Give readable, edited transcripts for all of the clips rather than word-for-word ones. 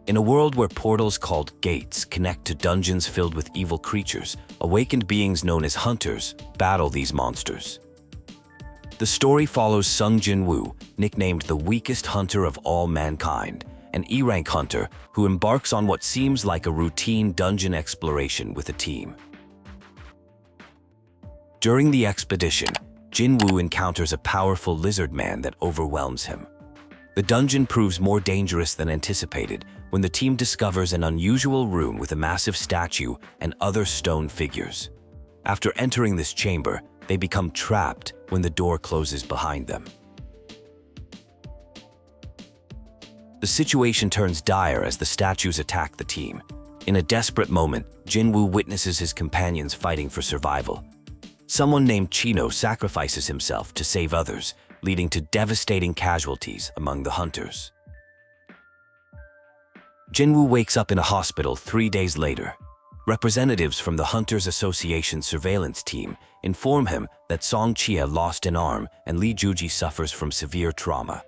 In a world where portals called gates connect to dungeons filled with evil creatures, awakened beings known as hunters battle these monsters. The story follows Sung Jin-Woo, nicknamed the weakest hunter of all mankind, an E-rank hunter who embarks on what seems like a routine dungeon exploration with a team. During the expedition, Jin-Woo encounters a powerful lizard man that overwhelms him. The dungeon proves more dangerous than anticipated when the team discovers an unusual room with a massive statue and other stone figures. After entering this chamber, they become trapped when the door closes behind them. The situation turns dire as the statues attack the team. In a desperate moment, Jin-Woo witnesses his companions fighting for survival. Someone named Chino sacrifices himself to save others, leading to devastating casualties among the hunters. Jin-Woo wakes up in a hospital 3 days later. Representatives from the Hunters Association surveillance team inform him that Song Chia lost an arm and Lee Juji suffers from severe trauma.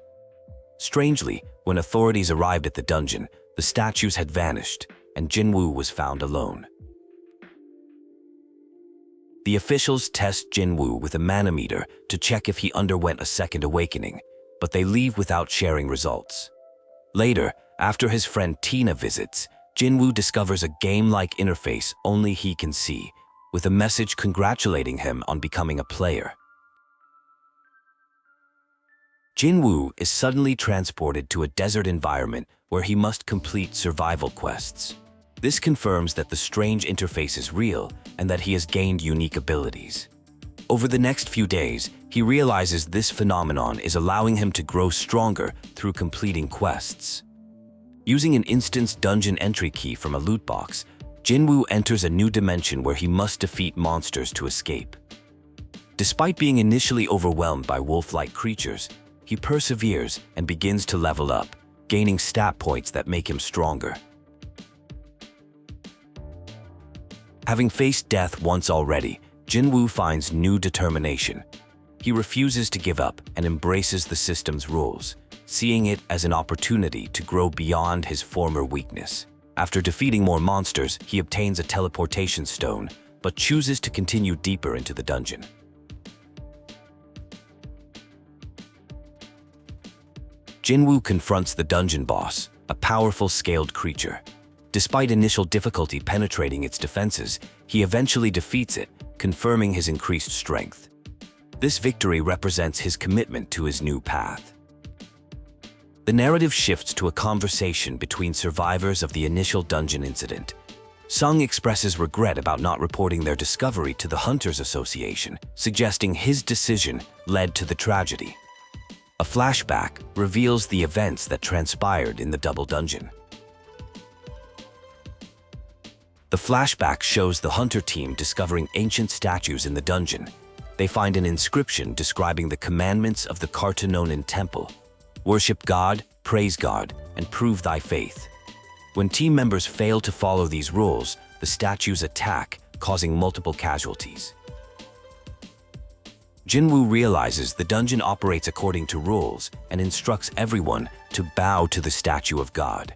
Strangely, when authorities arrived at the dungeon, the statues had vanished and Jin-Woo was found alone. The officials test Jin-Woo with a manometer to check if he underwent a second awakening, but they leave without sharing results. Later, after his friend Tina visits, Jin-Woo discovers a game-like interface only he can see, with a message congratulating him on becoming a player. Jin-Woo is suddenly transported to a desert environment where he must complete survival quests. This confirms that the strange interface is real and that he has gained unique abilities. Over the next few days, he realizes this phenomenon is allowing him to grow stronger through completing quests. Using an instance dungeon entry key from a loot box, Jin-Woo enters a new dimension where he must defeat monsters to escape. Despite being initially overwhelmed by wolf-like creatures, he perseveres and begins to level up, gaining stat points that make him stronger. Having faced death once already, Jin-Woo finds new determination. He refuses to give up and embraces the system's rules, seeing it as an opportunity to grow beyond his former weakness. After defeating more monsters, he obtains a teleportation stone, but chooses to continue deeper into the dungeon. Jin-Woo confronts the dungeon boss, a powerful scaled creature. Despite initial difficulty penetrating its defenses, he eventually defeats it, confirming his increased strength. This victory represents his commitment to his new path. The narrative shifts to a conversation between survivors of the initial dungeon incident. Sung expresses regret about not reporting their discovery to the Hunters Association, suggesting his decision led to the tragedy. A flashback reveals the events that transpired in the double dungeon. The flashback shows the hunter team discovering ancient statues in the dungeon. They find an inscription describing the commandments of the Cartanonan temple. Worship God, praise God, and prove thy faith. When team members fail to follow these rules, the statues attack, causing multiple casualties. Jin-Woo realizes the dungeon operates according to rules and instructs everyone to bow to the statue of God.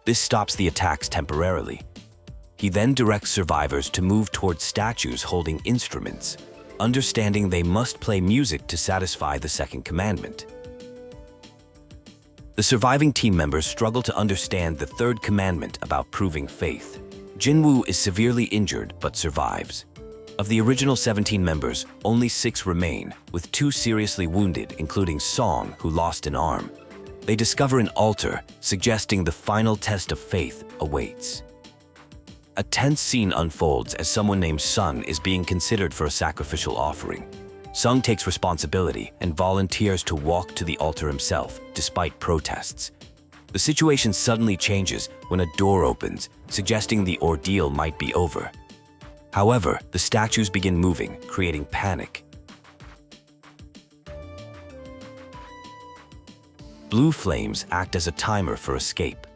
This stops the attacks temporarily. He then directs survivors to move towards statues holding instruments, understanding they must play music to satisfy the second commandment. The surviving team members struggle to understand the third commandment about proving faith. Jin-Woo is severely injured but survives. Of the original 17 members, only 6 remain, with 2 seriously wounded, including Song, who lost an arm. They discover an altar, suggesting the final test of faith awaits. A tense scene unfolds as someone named Sun is being considered for a sacrificial offering. Sung takes responsibility and volunteers to walk to the altar himself, despite protests. The situation suddenly changes when a door opens, suggesting the ordeal might be over. However, the statues begin moving, creating panic. Blue flames act as a timer for escape.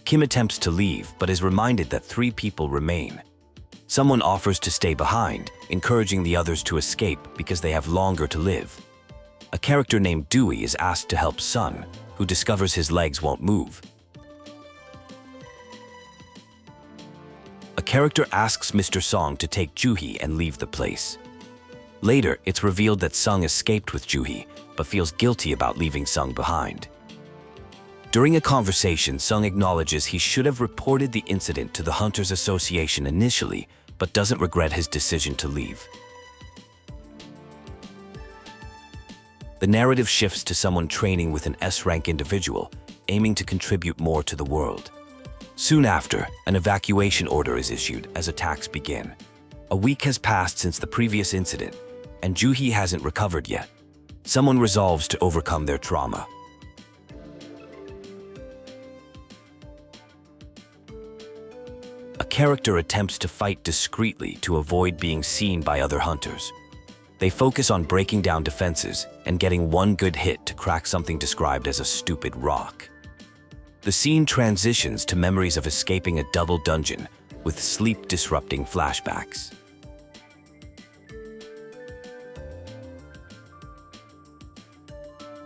Kim attempts to leave, but is reminded that 3 people remain. Someone offers to stay behind, encouraging the others to escape because they have longer to live. A character named Dewey is asked to help Sun, who discovers his legs won't move. A character asks Mr. Song to take Juhee and leave the place. Later, it's revealed that Sung escaped with Juhee, but feels guilty about leaving Sung behind. During a conversation, Sung acknowledges he should have reported the incident to the Hunters Association initially, but doesn't regret his decision to leave. The narrative shifts to someone training with an S-rank individual, aiming to contribute more to the world. Soon after, an evacuation order is issued as attacks begin. A week has passed since the previous incident, and Juhee hasn't recovered yet. Someone resolves to overcome their trauma. A character attempts to fight discreetly to avoid being seen by other hunters. They focus on breaking down defenses and getting one good hit to crack something described as a stupid rock. The scene transitions to memories of escaping a double dungeon with sleep-disrupting flashbacks.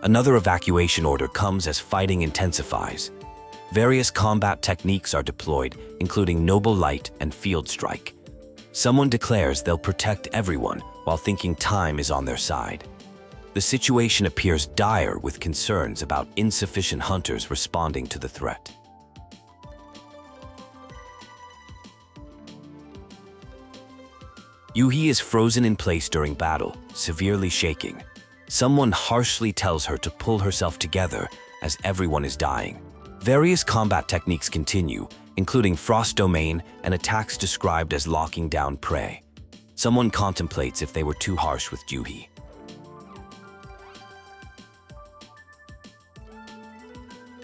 Another evacuation order comes as fighting intensifies. Various combat techniques are deployed, including Noble Light and Field Strike. Someone declares they'll protect everyone while thinking time is on their side. The situation appears dire with concerns about insufficient hunters responding to the threat. Juhee is frozen in place during battle, severely shaking. Someone harshly tells her to pull herself together as everyone is dying. Various combat techniques continue, including Frost Domain and attacks described as locking down prey. Someone contemplates if they were too harsh with Juhee.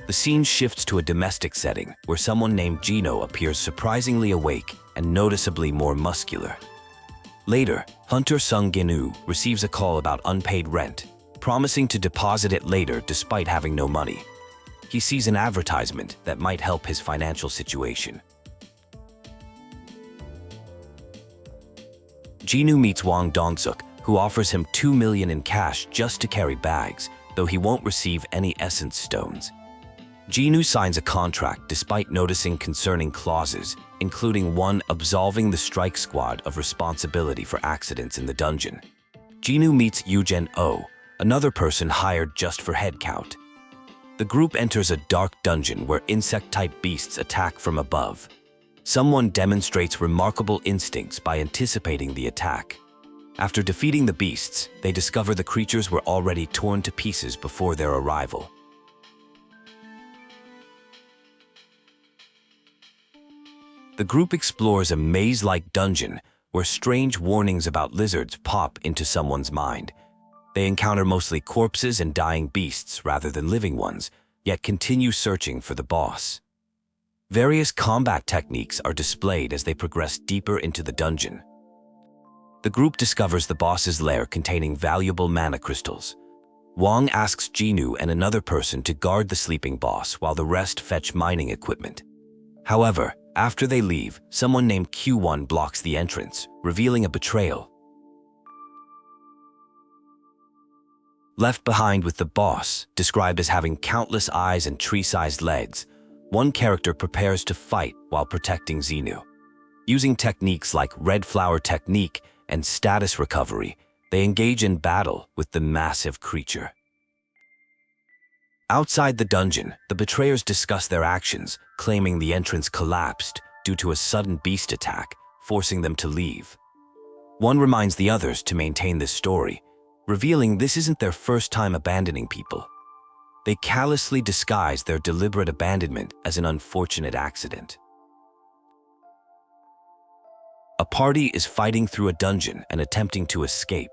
The scene shifts to a domestic setting where someone named Gino appears surprisingly awake and noticeably more muscular. Later, Hunter Sung Jin-Woo receives a call about unpaid rent, promising to deposit it later despite having no money. He sees an advertisement that might help his financial situation. Jin-Woo meets Wang Dong-suk, who offers him 2 million in cash just to carry bags, though he won't receive any essence stones. Jin-Woo signs a contract despite noticing concerning clauses, including one absolving the strike squad of responsibility for accidents in the dungeon. Jin-Woo meets Eugen-Oh, another person hired just for head count. The group enters a dark dungeon where insect-type beasts attack from above. Someone demonstrates remarkable instincts by anticipating the attack. After defeating the beasts, they discover the creatures were already torn to pieces before their arrival. The group explores a maze-like dungeon where strange warnings about lizards pop into someone's mind. They encounter mostly corpses and dying beasts rather than living ones, yet continue searching for the boss. Various combat techniques are displayed as they progress deeper into the dungeon. The group discovers the boss's lair containing valuable mana crystals. Wang asks Jin-Woo and another person to guard the sleeping boss while the rest fetch mining equipment. However, after they leave, someone named Q1 blocks the entrance, revealing a betrayal. Left behind with the boss, described as having countless eyes and tree-sized legs, one character prepares to fight while protecting Xenu. Using techniques like Red Flower Technique and Status Recovery, they engage in battle with the massive creature. Outside the dungeon, the betrayers discuss their actions, claiming the entrance collapsed due to a sudden beast attack, forcing them to leave. One reminds the others to maintain this story, revealing this isn't their first time abandoning people. They callously disguise their deliberate abandonment as an unfortunate accident. A party is fighting through a dungeon and attempting to escape.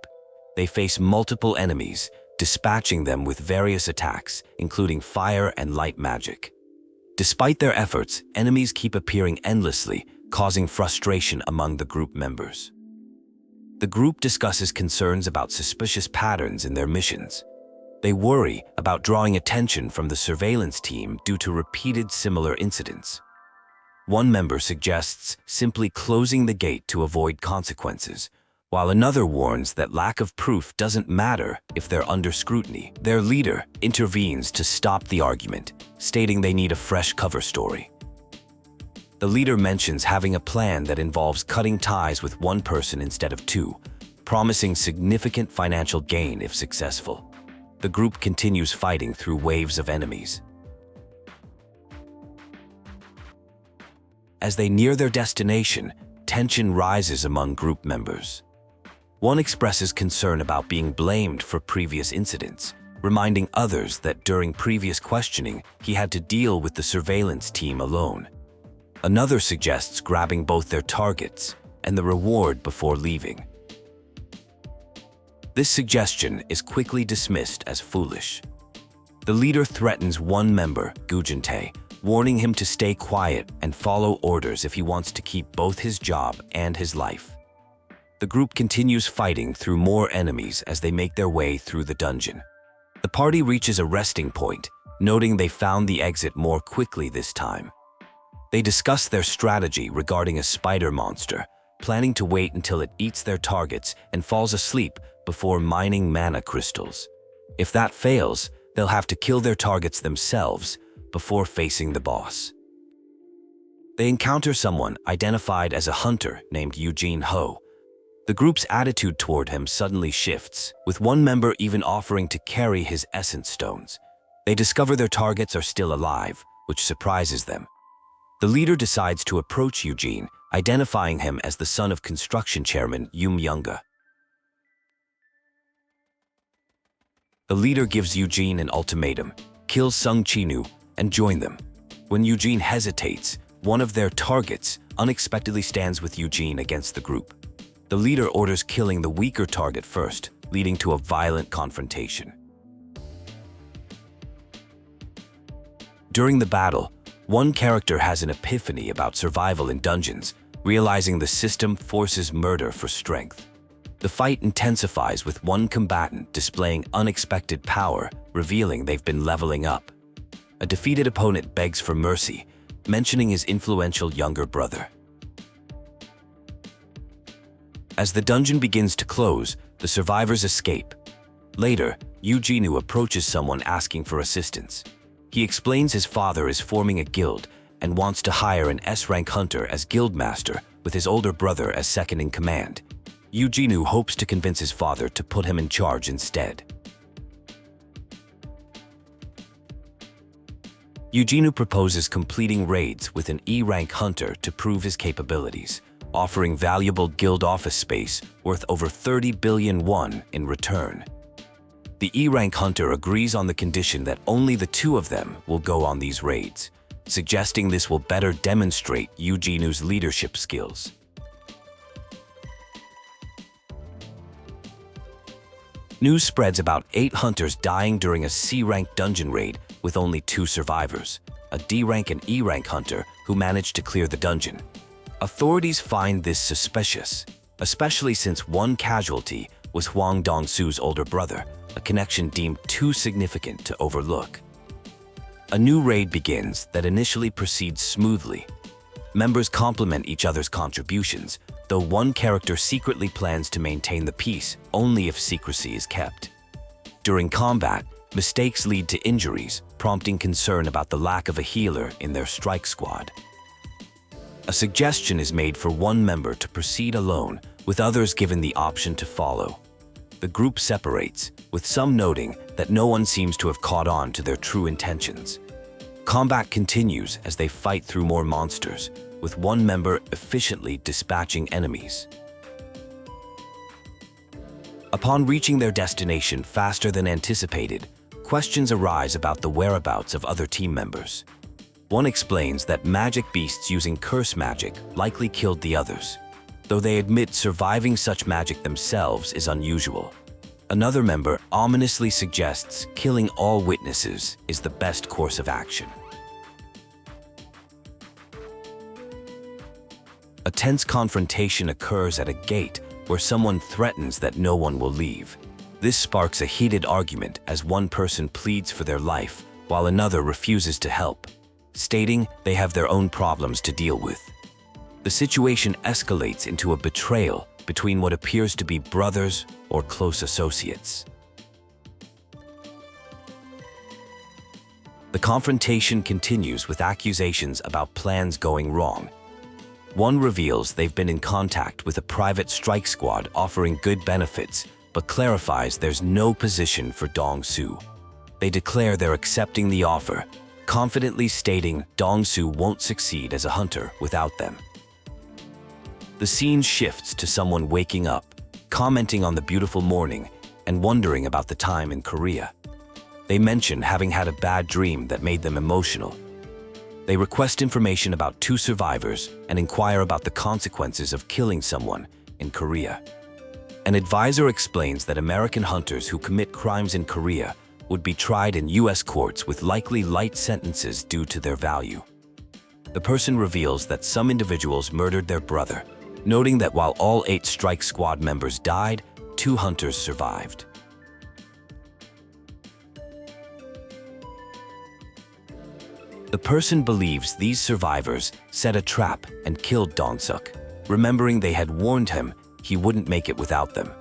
They face multiple enemies, dispatching them with various attacks, including fire and light magic. Despite their efforts, enemies keep appearing endlessly, causing frustration among the group members. The group discusses concerns about suspicious patterns in their missions. They worry about drawing attention from the surveillance team due to repeated similar incidents. One member suggests simply closing the gate to avoid consequences, while another warns that lack of proof doesn't matter if they're under scrutiny. Their leader intervenes to stop the argument, stating they need a fresh cover story. The leader mentions having a plan that involves cutting ties with one person instead of two, promising significant financial gain if successful. The group continues fighting through waves of enemies. As they near their destination, tension rises among group members. One expresses concern about being blamed for previous incidents, reminding others that during previous questioning, he had to deal with the surveillance team alone. Another suggests grabbing both their targets and the reward before leaving. This suggestion is quickly dismissed as foolish. The leader threatens one member, Gujinte, warning him to stay quiet and follow orders if he wants to keep both his job and his life. The group continues fighting through more enemies as they make their way through the dungeon. The party reaches a resting point, noting they found the exit more quickly this time. They discuss their strategy regarding a spider monster, planning to wait until it eats their targets and falls asleep before mining mana crystals. If that fails, they'll have to kill their targets themselves before facing the boss. They encounter someone identified as a hunter named Eugene Ho. The group's attitude toward him suddenly shifts, with one member even offering to carry his essence stones. They discover their targets are still alive, which surprises them. The leader decides to approach Eugene, identifying him as the son of construction chairman Yum Younga. The leader gives Eugene an ultimatum: kill Sung Jin-Woo and join them. When Eugene hesitates, one of their targets unexpectedly stands with Eugene against the group. The leader orders killing the weaker target first, leading to a violent confrontation. During the battle, one character has an epiphany about survival in dungeons, realizing the system forces murder for strength. The fight intensifies with one combatant displaying unexpected power, revealing they've been leveling up. A defeated opponent begs for mercy, mentioning his influential younger brother. As the dungeon begins to close, the survivors escape. Later, Eugene approaches someone asking for assistance. He explains his father is forming a guild and wants to hire an S-rank hunter as guildmaster with his older brother as second in command. Eugene hopes to convince his father to put him in charge instead. Eugene proposes completing raids with an E-rank hunter to prove his capabilities, offering valuable guild office space worth over 30 billion won in return. The E-rank hunter agrees on the condition that only the two of them will go on these raids, suggesting this will better demonstrate Eugene's leadership skills. News spreads about 8 hunters dying during a C-rank dungeon raid with only 2 survivors, a D-rank and E-rank hunter who managed to clear the dungeon. Authorities find this suspicious, especially since one casualty was Huang Dongsu's older brother, a connection deemed too significant to overlook. A new raid begins that initially proceeds smoothly. Members compliment each other's contributions, though one character secretly plans to maintain the peace only if secrecy is kept. During combat, mistakes lead to injuries, prompting concern about the lack of a healer in their strike squad. A suggestion is made for one member to proceed alone, with others given the option to follow. The group separates, with some noting that no one seems to have caught on to their true intentions. Combat continues as they fight through more monsters, with one member efficiently dispatching enemies. Upon reaching their destination faster than anticipated, questions arise about the whereabouts of other team members. One explains that magic beasts using curse magic likely killed the others, though they admit surviving such magic themselves is unusual. Another member ominously suggests killing all witnesses is the best course of action. A tense confrontation occurs at a gate where someone threatens that no one will leave. This sparks a heated argument as one person pleads for their life while another refuses to help, stating they have their own problems to deal with. The situation escalates into a betrayal between what appears to be brothers or close associates. The confrontation continues with accusations about plans going wrong. One reveals they've been in contact with a private strike squad offering good benefits, but clarifies there's no position for Dong-Soo. They declare they're accepting the offer, confidently stating Dong-Soo won't succeed as a hunter without them. The scene shifts to someone waking up, commenting on the beautiful morning, and wondering about the time in Korea. They mention having had a bad dream that made them emotional. They request information about 2 survivors and inquire about the consequences of killing someone in Korea. An advisor explains that American hunters who commit crimes in Korea would be tried in US courts with likely light sentences due to their value. The person reveals that some individuals murdered their brother, noting that while all 8 strike squad members died, 2 hunters survived. The person believes these survivors set a trap and killed Dong-Suk, remembering they had warned him he wouldn't make it without them.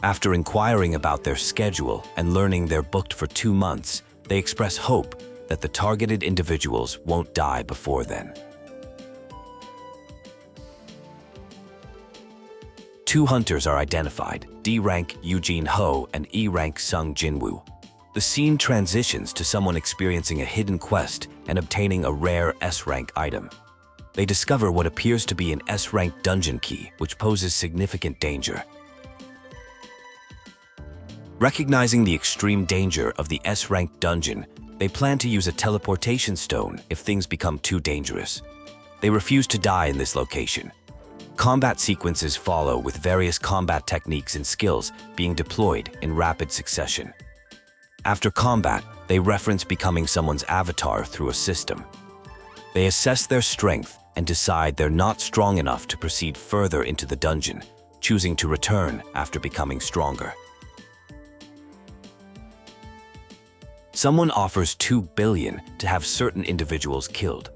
After inquiring about their schedule and learning they're booked for 2 months, they express hope that the targeted individuals won't die before then. 2 hunters are identified, D-rank Eugene Ho and E-rank Sung Jin-Woo. The scene transitions to someone experiencing a hidden quest and obtaining a rare S-rank item. They discover what appears to be an S-rank dungeon key, which poses significant danger. Recognizing the extreme danger of the S-rank dungeon, they plan to use a teleportation stone if things become too dangerous. They refuse to die in this location. Combat sequences follow with various combat techniques and skills being deployed in rapid succession. After combat, they reference becoming someone's avatar through a system. They assess their strength and decide they're not strong enough to proceed further into the dungeon, choosing to return after becoming stronger. Someone offers $2 billion to have certain individuals killed.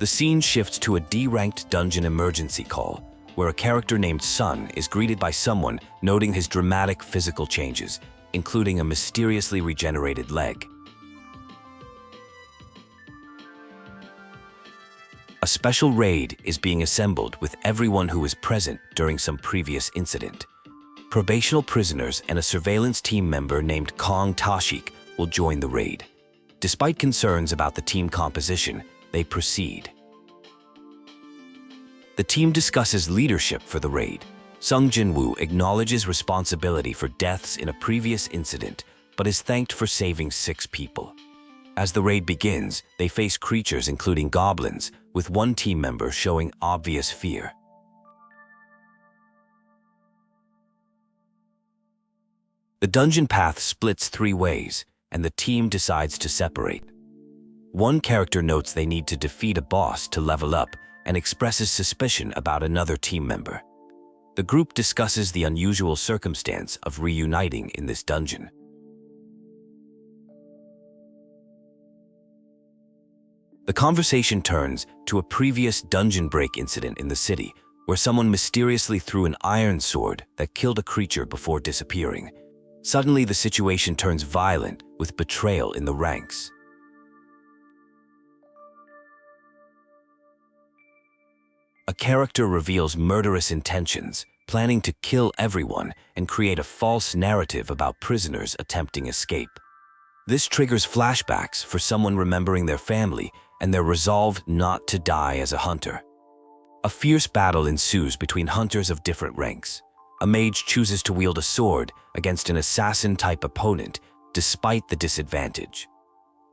The scene shifts to a D-ranked dungeon emergency call, where a character named Sun is greeted by someone noting his dramatic physical changes, including a mysteriously regenerated leg. A special raid is being assembled with everyone who was present during some previous incident. Probational prisoners and a surveillance team member named Kong Tashik will join the raid. Despite concerns about the team composition, they proceed. The team discusses leadership for the raid. Sung Jin-Woo acknowledges responsibility for deaths in a previous incident, but is thanked for saving 6 people. As the raid begins, they face creatures including goblins, with one team member showing obvious fear. The dungeon path splits 3 ways, and the team decides to separate. One character notes they need to defeat a boss to level up and expresses suspicion about another team member. The group discusses the unusual circumstance of reuniting in this dungeon. The conversation turns to a previous dungeon break incident in the city, where someone mysteriously threw an iron sword that killed a creature before disappearing. Suddenly, the situation turns violent, with betrayal in the ranks. A character reveals murderous intentions, planning to kill everyone and create a false narrative about prisoners attempting escape. This triggers flashbacks for someone remembering their family and their resolve not to die as a hunter. A fierce battle ensues between hunters of different ranks. A mage chooses to wield a sword against an assassin-type opponent despite the disadvantage.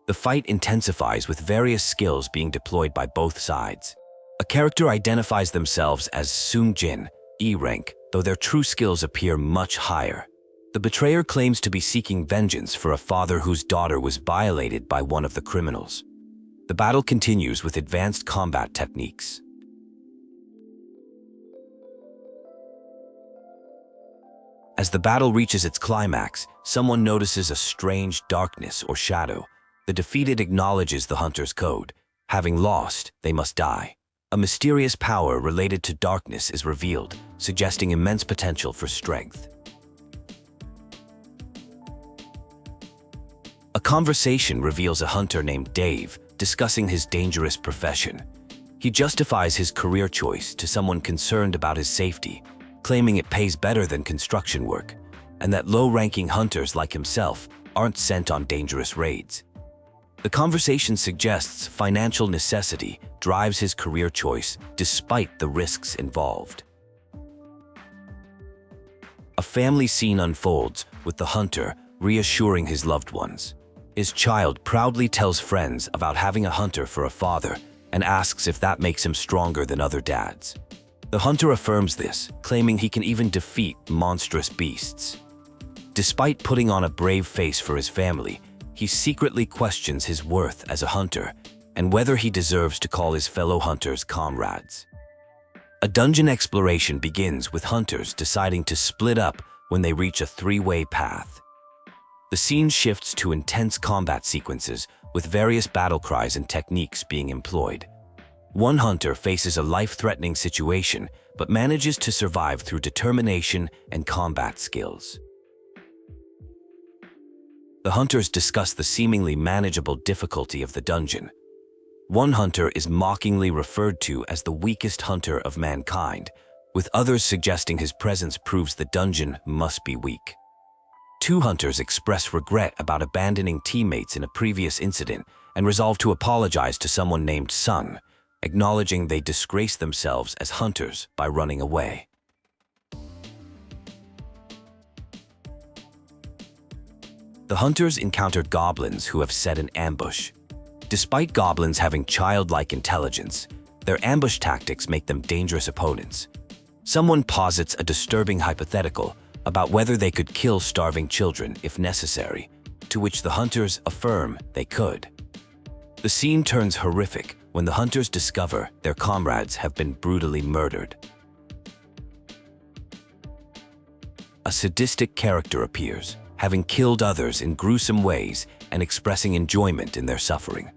The fight intensifies with various skills being deployed by both sides. A character identifies themselves as Sung Jin, E-rank, though their true skills appear much higher. The betrayer claims to be seeking vengeance for a father whose daughter was violated by one of the criminals. The battle continues with advanced combat techniques. As the battle reaches its climax, someone notices a strange darkness or shadow. The defeated acknowledges the hunter's code. Having lost, they must die. A mysterious power related to darkness is revealed, suggesting immense potential for strength. A conversation reveals a hunter named Dave discussing his dangerous profession. He justifies his career choice to someone concerned about his safety, claiming it pays better than construction work, and that low-ranking hunters like himself aren't sent on dangerous raids. The conversation suggests financial necessity drives his career choice despite the risks involved. A family scene unfolds with the hunter reassuring his loved ones. His child proudly tells friends about having a hunter for a father and asks if that makes him stronger than other dads. The hunter affirms this, claiming he can even defeat monstrous beasts. Despite putting on a brave face for his family, he secretly questions his worth as a hunter and whether he deserves to call his fellow hunters comrades. A dungeon exploration begins with hunters deciding to split up when they reach a three-way path. The scene shifts to intense combat sequences with various battle cries and techniques being employed. One hunter faces a life-threatening situation but manages to survive through determination and combat skills. The hunters discuss the seemingly manageable difficulty of the dungeon. One hunter is mockingly referred to as the weakest hunter of mankind, with others suggesting his presence proves the dungeon must be weak. Two hunters express regret about abandoning teammates in a previous incident and resolve to apologize to someone named Sung, acknowledging they disgraced themselves as hunters by running away. The hunters encountered goblins who have set an ambush. Despite goblins having childlike intelligence, their ambush tactics make them dangerous opponents. Someone posits a disturbing hypothetical about whether they could kill starving children if necessary, to which the hunters affirm they could. The scene turns horrific when the hunters discover their comrades have been brutally murdered. A sadistic character appears, having killed others in gruesome ways and expressing enjoyment in their suffering.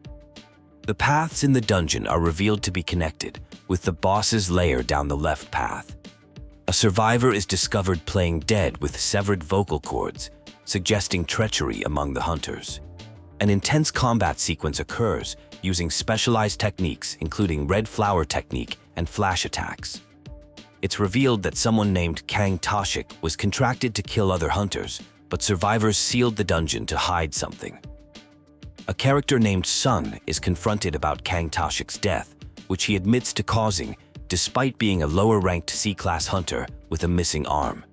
The paths in the dungeon are revealed to be connected, with the boss's lair down the left path. A survivor is discovered playing dead with severed vocal cords, suggesting treachery among the hunters. An intense combat sequence occurs using specialized techniques including red flower technique and flash attacks. It's revealed that someone named Kang Toshik was contracted to kill other hunters, but survivors sealed the dungeon to hide something. A character named Sun is confronted about Kang Toshik's death, which he admits to causing despite being a lower-ranked C-class hunter with a missing arm.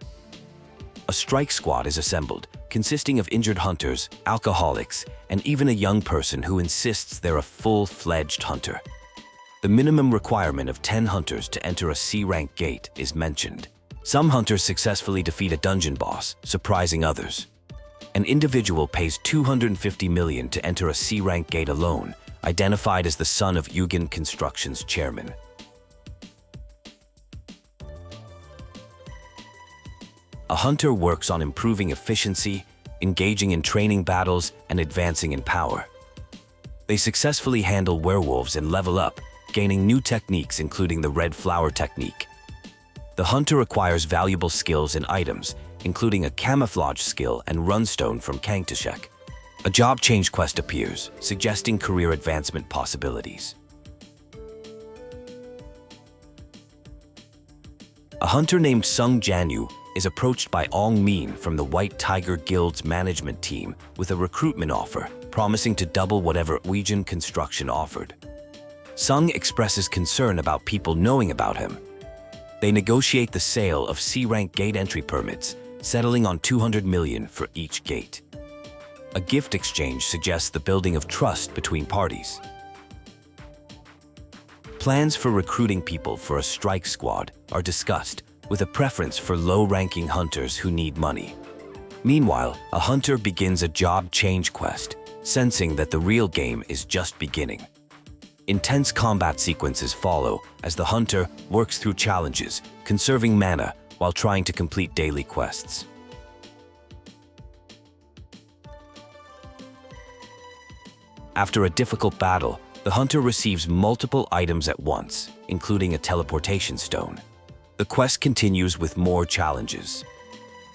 A strike squad is assembled, consisting of injured hunters, alcoholics, and even a young person who insists they're a full-fledged hunter. The minimum requirement of 10 hunters to enter a C-rank gate is mentioned. Some hunters successfully defeat a dungeon boss, surprising others. An individual pays 250 million to enter a C-rank gate alone, identified as the son of Yugen Construction's chairman. A hunter works on improving efficiency, engaging in training battles, and advancing in power. They successfully handle werewolves and level up, gaining new techniques including the red flower technique. The hunter acquires valuable skills and items, including a camouflage skill and runestone from Kangtoshek. A job change quest appears, suggesting career advancement possibilities. A hunter named Sung Jin-Woo is approached by Ong Min from the White Tiger Guild's management team with a recruitment offer, promising to double whatever Uyghur Construction offered. Sung expresses concern about people knowing about him. They negotiate the sale of C-rank gate entry permits, settling on 200 million for each gate. A gift exchange suggests the building of trust between parties. Plans for recruiting people for a strike squad are discussed, with a preference for low-ranking hunters who need money. Meanwhile, a hunter begins a job change quest, sensing that the real game is just beginning. Intense combat sequences follow as the hunter works through challenges, conserving mana while trying to complete daily quests. After a difficult battle, the hunter receives multiple items at once, including a teleportation stone. The quest continues with more challenges.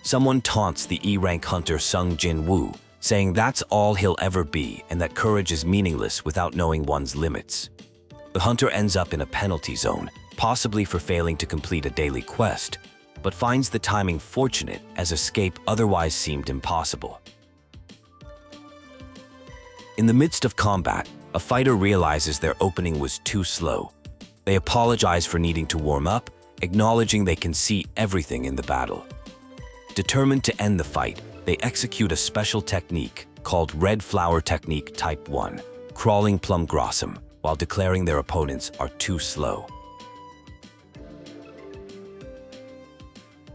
Someone taunts the E-rank hunter Sung Jin-Woo, saying that's all he'll ever be and that courage is meaningless without knowing one's limits. The hunter ends up in a penalty zone, possibly for failing to complete a daily quest, but finds the timing fortunate as escape otherwise seemed impossible. In the midst of combat, a fighter realizes their opening was too slow. They apologize for needing to warm up, acknowledging they can see everything in the battle. Determined to end the fight, they execute a special technique called Red Flower Technique Type 1, crawling plum grossum, while declaring their opponents are too slow.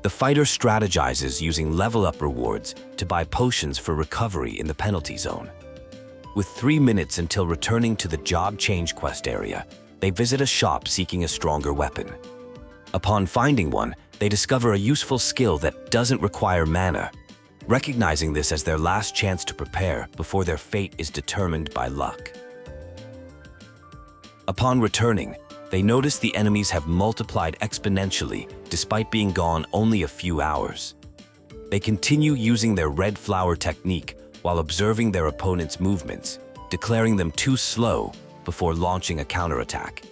The fighter strategizes using level-up rewards to buy potions for recovery in the penalty zone. With 3 minutes until returning to the job change quest area, they visit a shop seeking a stronger weapon. Upon finding one, they discover a useful skill that doesn't require mana, recognizing this as their last chance to prepare before their fate is determined by luck. Upon returning, they notice the enemies have multiplied exponentially despite being gone only a few hours. They continue using their red flower technique while observing their opponent's movements, declaring them too slow before launching a counterattack.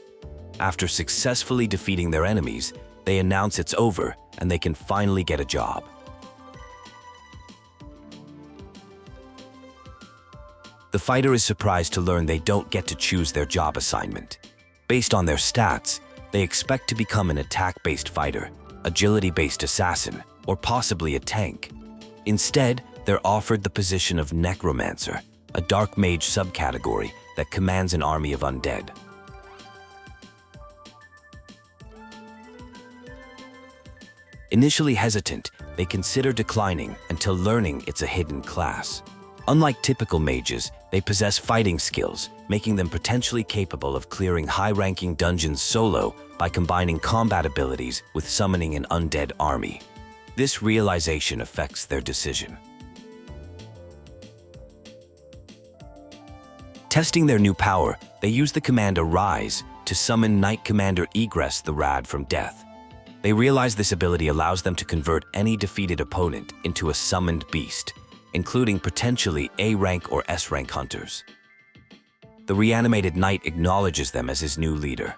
After successfully defeating their enemies, they announce it's over and they can finally get a job. The fighter is surprised to learn they don't get to choose their job assignment. Based on their stats, they expect to become an attack-based fighter, agility-based assassin, or possibly a tank. Instead, they're offered the position of Necromancer, a dark mage subcategory that commands an army of undead. Initially hesitant, they consider declining until learning it's a hidden class. Unlike typical mages, they possess fighting skills, making them potentially capable of clearing high-ranking dungeons solo by combining combat abilities with summoning an undead army. This realization affects their decision. Testing their new power, they use the command Arise to summon Knight Commander Egress the Rad from death. They realize this ability allows them to convert any defeated opponent into a summoned beast, including potentially A-rank or S-rank hunters. The reanimated knight acknowledges them as his new leader.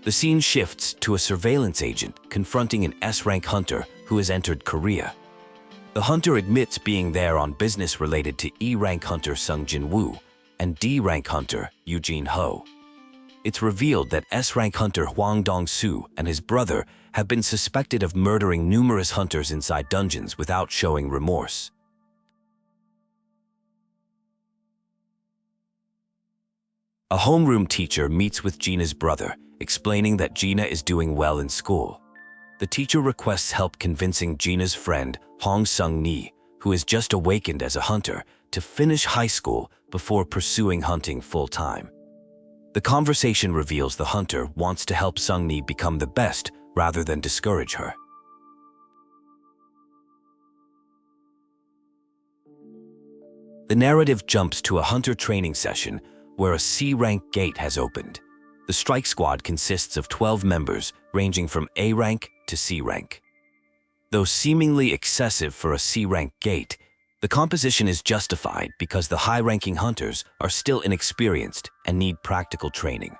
The scene shifts to a surveillance agent confronting an S-rank hunter who has entered Korea. The hunter admits being there on business related to E-rank hunter Sung Jin-Woo and D-rank hunter Eugene Ho. It's revealed that S-rank hunter Hwang Dong-soo and his brother have been suspected of murdering numerous hunters inside dungeons without showing remorse. A homeroom teacher meets with Gina's brother, explaining that Gina is doing well in school. The teacher requests help convincing Gina's friend, Hong Sung-ni, who is just awakened as a hunter, to finish high school before pursuing hunting full-time. The conversation reveals the hunter wants to help Sung-ni become the best rather than discourage her. The narrative jumps to a hunter training session where a C-rank gate has opened. The strike squad consists of 12 members ranging from A rank to C rank. Though seemingly excessive for a C rank gate, the composition is justified because the high-ranking hunters are still inexperienced and need practical training.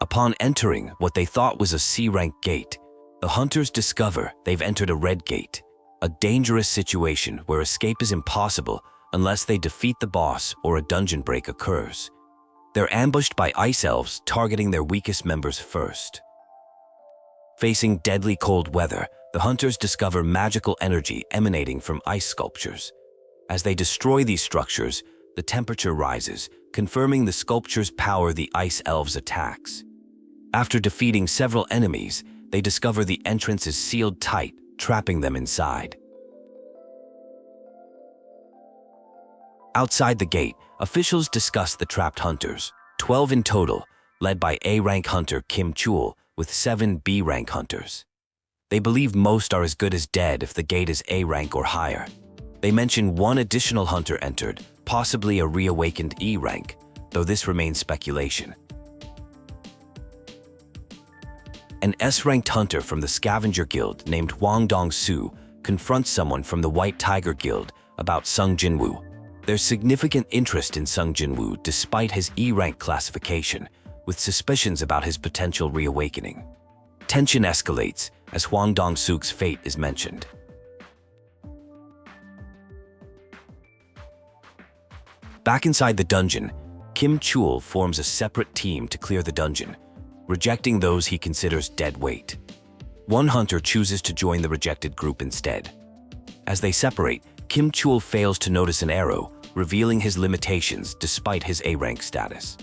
Upon entering what they thought was a C rank gate, the hunters discover they've entered a red gate, a dangerous situation where escape is impossible unless they defeat the boss or a dungeon break occurs. They're ambushed by ice elves targeting their weakest members first. Facing deadly cold weather, the hunters discover magical energy emanating from ice sculptures. As they destroy these structures, the temperature rises, confirming the sculptures power the ice elves' attacks. After defeating several enemies, they discover the entrance is sealed tight, trapping them inside. Outside the gate, officials discuss the trapped hunters, 12 in total, led by A-rank hunter Kim Chul with 7 B-rank hunters. They believe most are as good as dead if the gate is A-rank or higher. They mention one additional hunter entered, possibly a reawakened E-rank, though this remains speculation. An S-ranked hunter from the Scavenger Guild named Hwang Dong-soo confronts someone from the White Tiger Guild about Sung Jin-Woo. There's significant interest in Sung Jin-Woo despite his E-rank classification, with suspicions about his potential reawakening. Tension escalates as Hwang Dong-soo's fate is mentioned. Back inside the dungeon, Kim Chul forms a separate team to clear the dungeon, rejecting those he considers dead weight. One hunter chooses to join the rejected group instead. As they separate, Kim Chul fails to notice an arrow, revealing his limitations despite his A-rank status.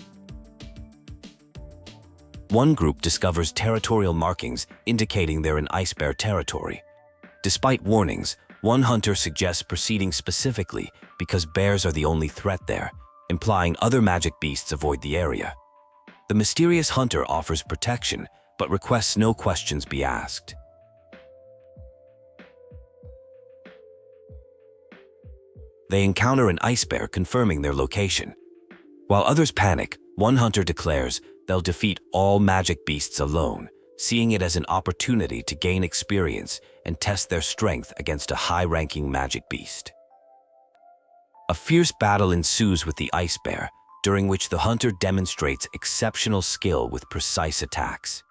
One group discovers territorial markings indicating they're in Ice Bear territory. Despite warnings, one hunter suggests proceeding specifically because bears are the only threat there, implying other magic beasts avoid the area. The mysterious hunter offers protection, but requests no questions be asked. They encounter an ice bear confirming their location. While others panic, one hunter declares they'll defeat all magic beasts alone, seeing it as an opportunity to gain experience and test their strength against a high-ranking magic beast. A fierce battle ensues with the ice bear, during which the hunter demonstrates exceptional skill with precise attacks.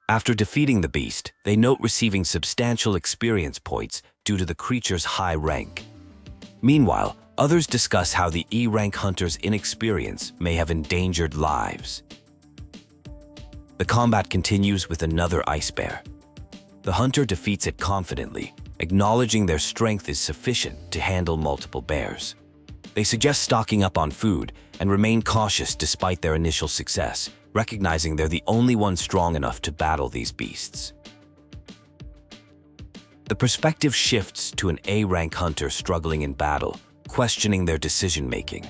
After defeating the beast, they note receiving substantial experience points due to the creature's high rank. Meanwhile, others discuss how the E-rank hunter's inexperience may have endangered lives. The combat continues with another ice bear. The hunter defeats it confidently, acknowledging their strength is sufficient to handle multiple bears. They suggest stocking up on food and remain cautious despite their initial success, recognizing they're the only ones strong enough to battle these beasts. The perspective shifts to an A-rank hunter struggling in battle, questioning their decision-making.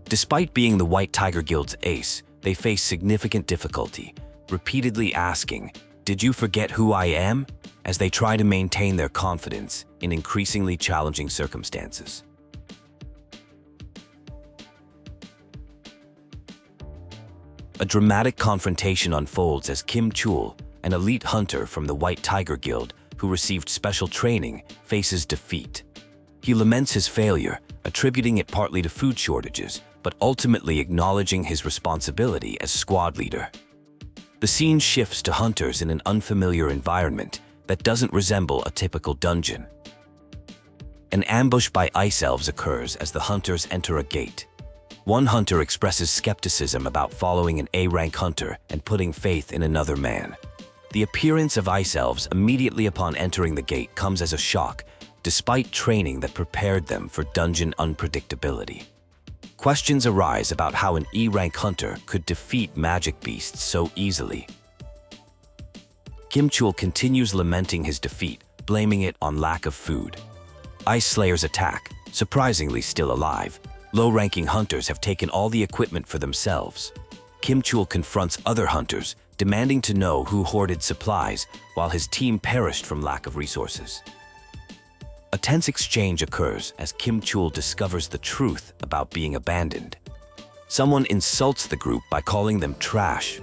Despite being the White Tiger Guild's ace, they face significant difficulty, repeatedly asking, "Did you forget who I am?" as they try to maintain their confidence in increasingly challenging circumstances. A dramatic confrontation unfolds as Kim Chul, an elite hunter from the White Tiger Guild who received special training, faces defeat. He laments his failure, attributing it partly to food shortages, but ultimately acknowledging his responsibility as squad leader. The scene shifts to hunters in an unfamiliar environment that doesn't resemble a typical dungeon. An ambush by ice elves occurs as the hunters enter a gate. One hunter expresses skepticism about following an A-rank hunter and putting faith in another man. The appearance of ice elves immediately upon entering the gate comes as a shock, despite training that prepared them for dungeon unpredictability. Questions arise about how an E-rank hunter could defeat magic beasts so easily. Kim Chul continues lamenting his defeat, blaming it on lack of food. Ice Slayers attack, surprisingly still alive. Low-ranking hunters have taken all the equipment for themselves. Kim Chul confronts other hunters, demanding to know who hoarded supplies while his team perished from lack of resources. A tense exchange occurs as Kim Chul discovers the truth about being abandoned. Someone insults the group by calling them trash.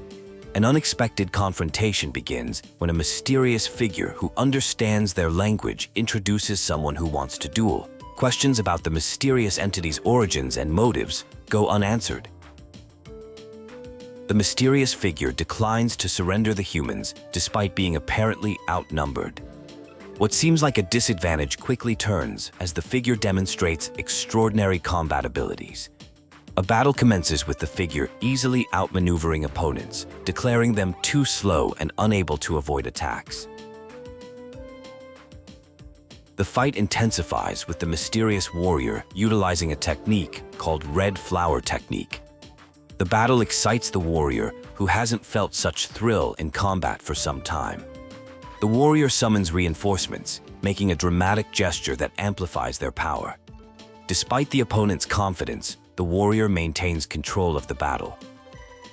An unexpected confrontation begins when a mysterious figure who understands their language introduces someone who wants to duel. Questions about the mysterious entity's origins and motives go unanswered. The mysterious figure declines to surrender the humans despite being apparently outnumbered. What seems like a disadvantage quickly turns as the figure demonstrates extraordinary combat abilities. A battle commences with the figure easily outmaneuvering opponents, declaring them too slow and unable to avoid attacks. The fight intensifies with the mysterious warrior utilizing a technique called Red Flower Technique. The battle excites the warrior, who hasn't felt such thrill in combat for some time. The warrior summons reinforcements, making a dramatic gesture that amplifies their power. Despite the opponent's confidence, the warrior maintains control of the battle.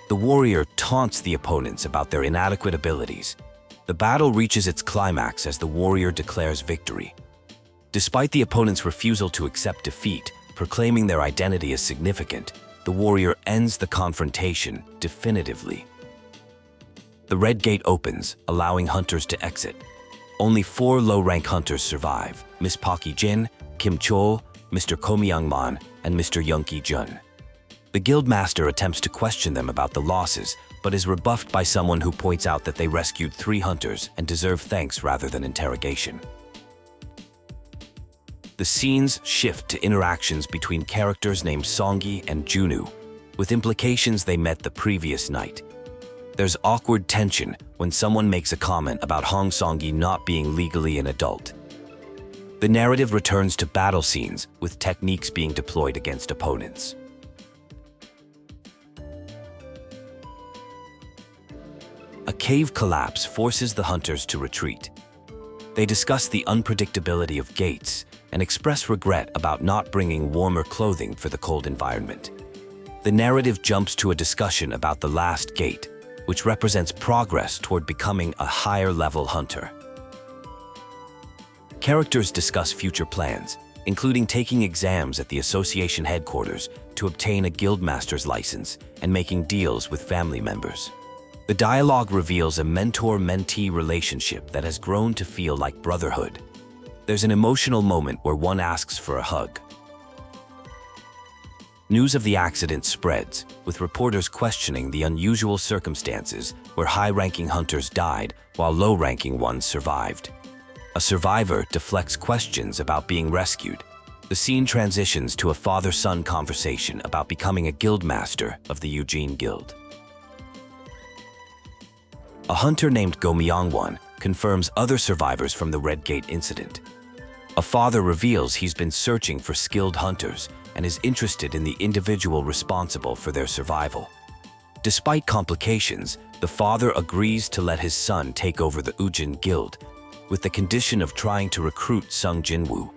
The warrior taunts the opponents about their inadequate abilities. The battle reaches its climax as the warrior declares victory. Despite the opponent's refusal to accept defeat, proclaiming their identity as significant, the warrior ends the confrontation definitively. The red gate opens, allowing hunters to exit. Only 4 low-rank hunters survive: Miss Paki Jin, Kim Chol, Mr. Komyangman, and Mr. Youngki Jun. The guildmaster attempts to question them about the losses, but is rebuffed by someone who points out that they rescued 3 hunters and deserve thanks rather than interrogation. The scenes shift to interactions between characters named Songi and Junu, with implications they met the previous night. There's awkward tension when someone makes a comment about Hong Songi not being legally an adult. The narrative returns to battle scenes, with techniques being deployed against opponents. A cave collapse forces the hunters to retreat. They discuss the unpredictability of gates and express regret about not bringing warmer clothing for the cold environment. The narrative jumps to a discussion about the last gate, which represents progress toward becoming a higher-level hunter. Characters discuss future plans, including taking exams at the association headquarters to obtain a guildmaster's license and making deals with family members. The dialogue reveals a mentor-mentee relationship that has grown to feel like brotherhood. There's an emotional moment where one asks for a hug. News of the accident spreads, with reporters questioning the unusual circumstances where high-ranking hunters died while low-ranking ones survived. A survivor deflects questions about being rescued. The scene transitions to a father-son conversation about becoming a guildmaster of the Eugene Guild. A hunter named Go Myongwon confirms other survivors from the Red Gate incident. A father reveals he's been searching for skilled hunters and is interested in the individual responsible for their survival. Despite complications, the father agrees to let his son take over the Eugene Guild, with the condition of trying to recruit Sung Jin-Woo.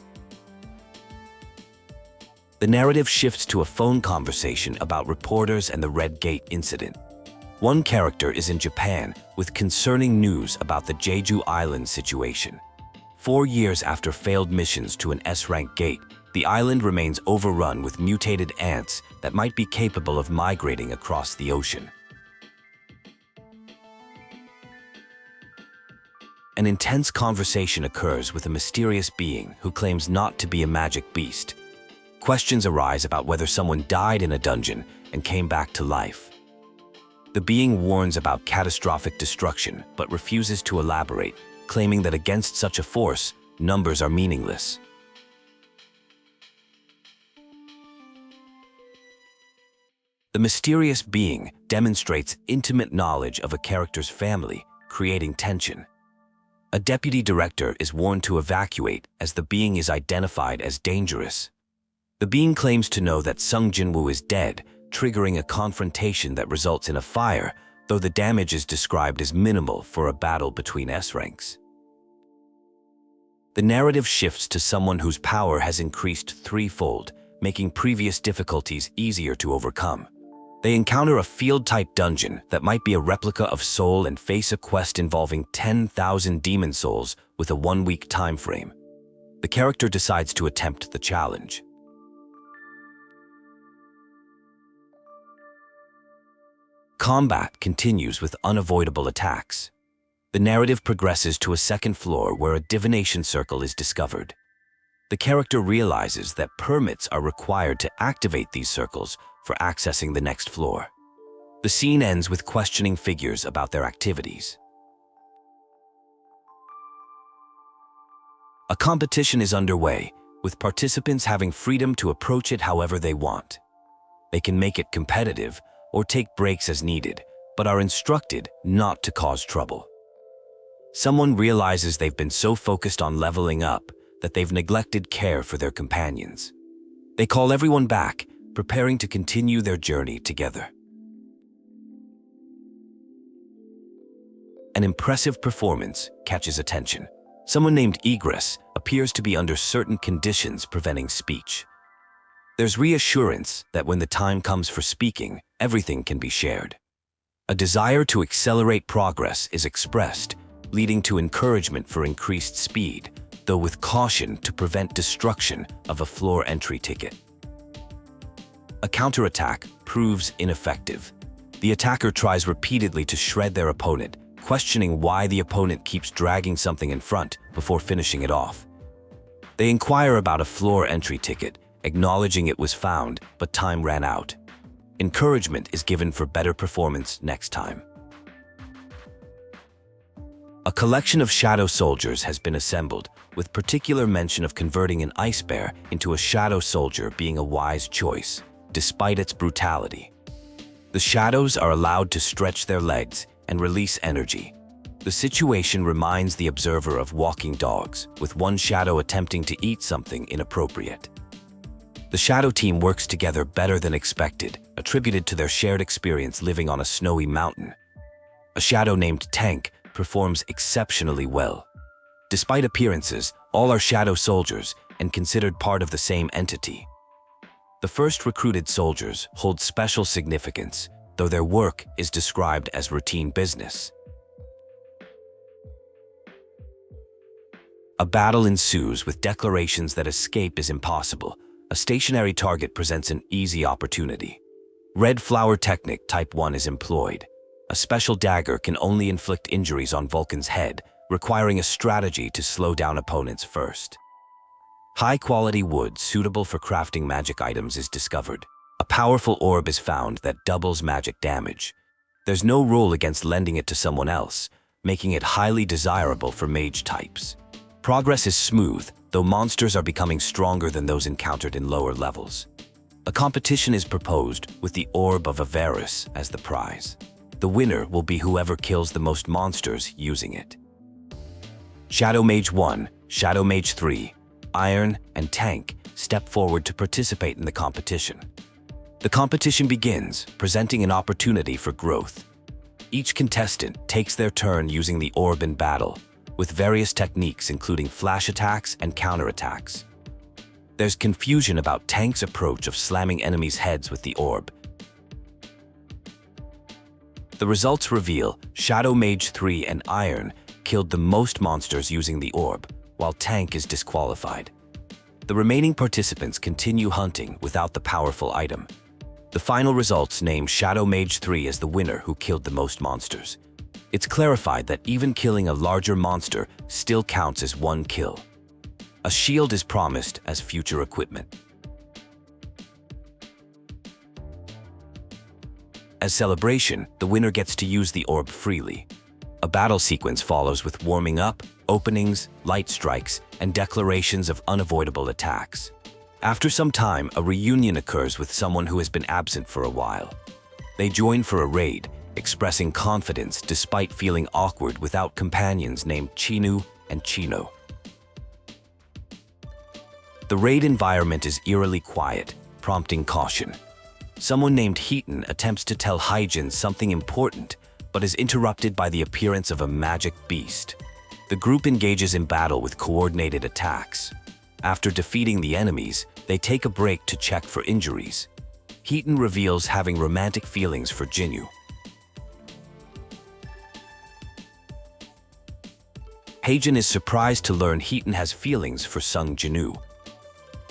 The narrative shifts to a phone conversation about reporters and the Red Gate incident. One character is in Japan with concerning news about the Jeju Island situation. 4 years after failed missions to an S-rank gate, the island remains overrun with mutated ants that might be capable of migrating across the ocean. An intense conversation occurs with a mysterious being who claims not to be a magic beast. Questions arise about whether someone died in a dungeon and came back to life. The being warns about catastrophic destruction but refuses to elaborate, claiming that against such a force, numbers are meaningless. The mysterious being demonstrates intimate knowledge of a character's family, creating tension. A deputy director is warned to evacuate as the being is identified as dangerous. The being claims to know that Sung Jin-Woo is dead, triggering a confrontation that results in a fire, though the damage is described as minimal for a battle between S-ranks. The narrative shifts to someone whose power has increased threefold, making previous difficulties easier to overcome. They encounter a field-type dungeon that might be a replica of Soul and face a quest involving 10,000 demon souls with a 1-week time frame. The character decides to attempt the challenge. Combat continues with unavoidable attacks. The narrative progresses to a second floor where a divination circle is discovered. The character realizes that permits are required to activate these circles for accessing the next floor. The scene ends with questioning figures about their activities. A competition is underway, with participants having freedom to approach it however they want. They can make it competitive or take breaks as needed, but are instructed not to cause trouble. Someone realizes they've been so focused on leveling up that they've neglected care for their companions. They call everyone back, preparing to continue their journey together. An impressive performance catches attention. Someone named Egress appears to be under certain conditions preventing speech. There's reassurance that when the time comes for speaking, everything can be shared. A desire to accelerate progress is expressed, leading to encouragement for increased speed, though with caution to prevent destruction of a floor entry ticket. A counterattack proves ineffective. The attacker tries repeatedly to shred their opponent, questioning why the opponent keeps dragging something in front before finishing it off. They inquire about a floor entry ticket, acknowledging it was found, but time ran out. Encouragement is given for better performance next time. A collection of shadow soldiers has been assembled, with particular mention of converting an ice bear into a shadow soldier being a wise choice, despite its brutality. The shadows are allowed to stretch their legs and release energy. The situation reminds the observer of walking dogs, with one shadow attempting to eat something inappropriate. The shadow team works together better than expected, attributed to their shared experience living on a snowy mountain. A shadow named Tank performs exceptionally well. Despite appearances, all are shadow soldiers and considered part of the same entity. The first recruited soldiers hold special significance, though their work is described as routine business. A battle ensues with declarations that escape is impossible. A stationary target presents an easy opportunity. Red Flower Technique Type 1 is employed. A special dagger can only inflict injuries on Vulcan's head, requiring a strategy to slow down opponents first. High-quality wood suitable for crafting magic items is discovered. A powerful orb is found that doubles magic damage. There's no rule against lending it to someone else, making it highly desirable for mage types. Progress is smooth, though monsters are becoming stronger than those encountered in lower levels. A competition is proposed with the Orb of Avarice as the prize. The winner will be whoever kills the most monsters using it. Shadow Mage 1, Shadow Mage 3, Iron, and Tank step forward to participate in the competition. The competition begins, presenting an opportunity for growth. Each contestant takes their turn using the orb in battle, with various techniques including flash attacks and counterattacks. There's confusion about Tank's approach of slamming enemies' heads with the orb. The results reveal Shadow Mage 3 and Iron killed the most monsters using the orb, while Tank is disqualified. The remaining participants continue hunting without the powerful item. The final results name Shadow Mage 3 as the winner who killed the most monsters. It's clarified that even killing a larger monster still counts as one kill. A shield is promised as future equipment. As celebration, the winner gets to use the orb freely. A battle sequence follows with warming up, openings, light strikes, and declarations of unavoidable attacks. After some time, a reunion occurs with someone who has been absent for a while. They join for a raid, expressing confidence despite feeling awkward without companions named Chinu and Chino. The raid environment is eerily quiet, prompting caution. Someone named Heaton attempts to tell Hyjin something important, but is interrupted by the appearance of a magic beast. The group engages in battle with coordinated attacks. After defeating the enemies, they take a break to check for injuries. Heaton reveals having romantic feelings for Jinwoo. Hyjin is surprised to learn Heaton has feelings for Sung Jin-Woo.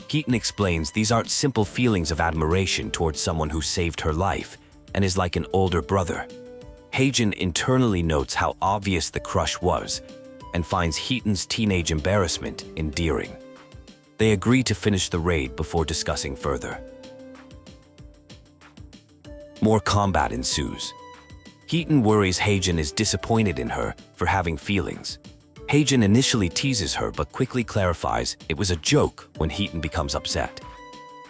Heaton explains these aren't simple feelings of admiration towards someone who saved her life and is like an older brother. Hyjin internally notes how obvious the crush was and finds Heaton's teenage embarrassment endearing. They agree to finish the raid before discussing further. More combat ensues. Heaton worries Hyjin is disappointed in her for having feelings. Hyjin initially teases her but quickly clarifies it was a joke when Heaton becomes upset.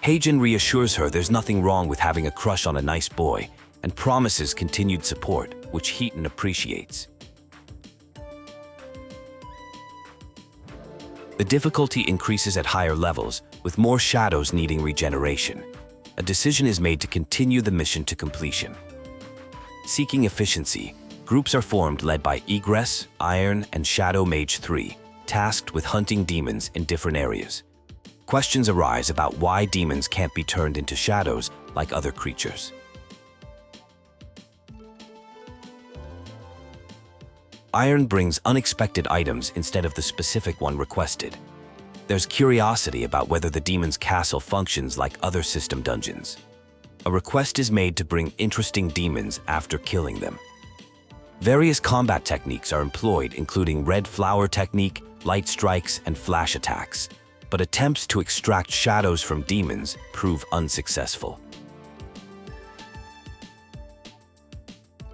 Hyjin reassures her there's nothing wrong with having a crush on a nice boy and promises continued support, which Heaton appreciates. The difficulty increases at higher levels, with more shadows needing regeneration. A decision is made to continue the mission to completion. Seeking efficiency, groups are formed led by Egress, Iron, and Shadow Mage 3, tasked with hunting demons in different areas. Questions arise about why demons can't be turned into shadows like other creatures. Iron brings unexpected items instead of the specific one requested. There's curiosity about whether the demon's castle functions like other system dungeons. A request is made to bring interesting demons after killing them. Various combat techniques are employed, including red flower technique, light strikes, and flash attacks, but attempts to extract shadows from demons prove unsuccessful.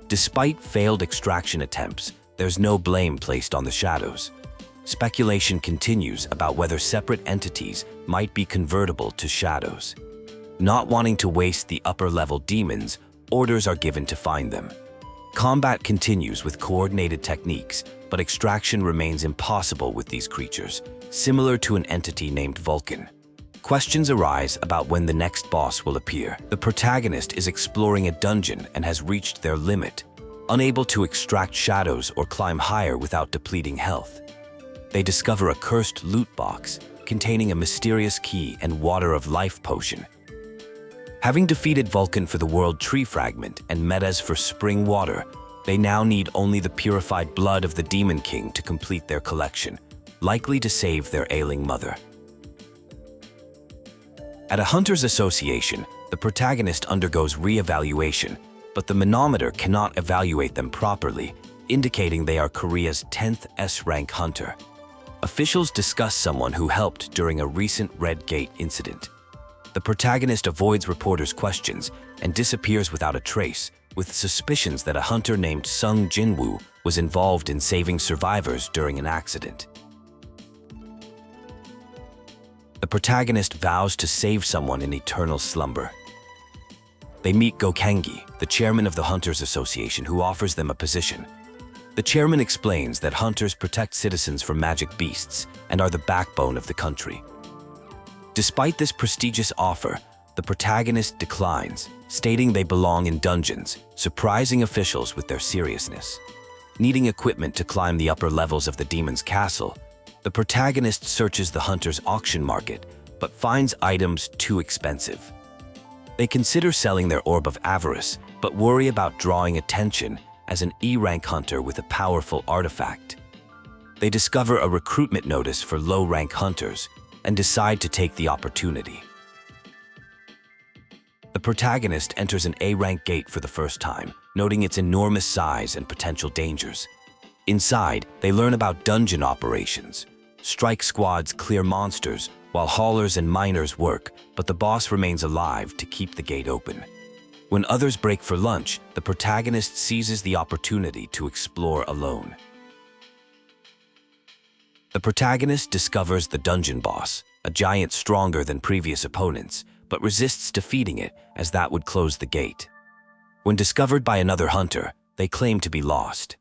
Despite failed extraction attempts, there's no blame placed on the shadows. Speculation continues about whether separate entities might be convertible to shadows. Not wanting to waste the upper-level demons, orders are given to find them. Combat continues with coordinated techniques, but extraction remains impossible with these creatures, similar to an entity named Vulcan. Questions arise about when the next boss will appear. The protagonist is exploring a dungeon and has reached their limit, unable to extract shadows or climb higher without depleting health. They discover a cursed loot box containing a mysterious key and water of life potion. Having defeated Vulcan for the World Tree Fragment and Metas for Spring Water, they now need only the purified blood of the Demon King to complete their collection, likely to save their ailing mother. At a Hunters Association, the protagonist undergoes re-evaluation, but the manometer cannot evaluate them properly, indicating they are Korea's 10th S-rank hunter. Officials discuss someone who helped during a recent Red Gate incident. The protagonist avoids reporters' questions and disappears without a trace, with suspicions that a hunter named Sung Jin-Woo was involved in saving survivors during an accident. The protagonist vows to save someone in eternal slumber. They meet Gokengi, the chairman of the Hunters Association, who offers them a position. The chairman explains that hunters protect citizens from magic beasts and are the backbone of the country. Despite this prestigious offer, the protagonist declines, stating they belong in dungeons, surprising officials with their seriousness. Needing equipment to climb the upper levels of the demon's castle, the protagonist searches the hunter's auction market, but finds items too expensive. They consider selling their Orb of Avarice, but worry about drawing attention as an E-rank hunter with a powerful artifact. They discover a recruitment notice for low-rank hunters and decide to take the opportunity. The protagonist enters an A-rank gate for the first time, noting its enormous size and potential dangers. Inside, they learn about dungeon operations. Strike squads clear monsters, while haulers and miners work, but the boss remains alive to keep the gate open. When others break for lunch, the protagonist seizes the opportunity to explore alone. The protagonist discovers the dungeon boss, a giant stronger than previous opponents, but resists defeating it as that would close the gate. When discovered by another hunter, they claim to be lost.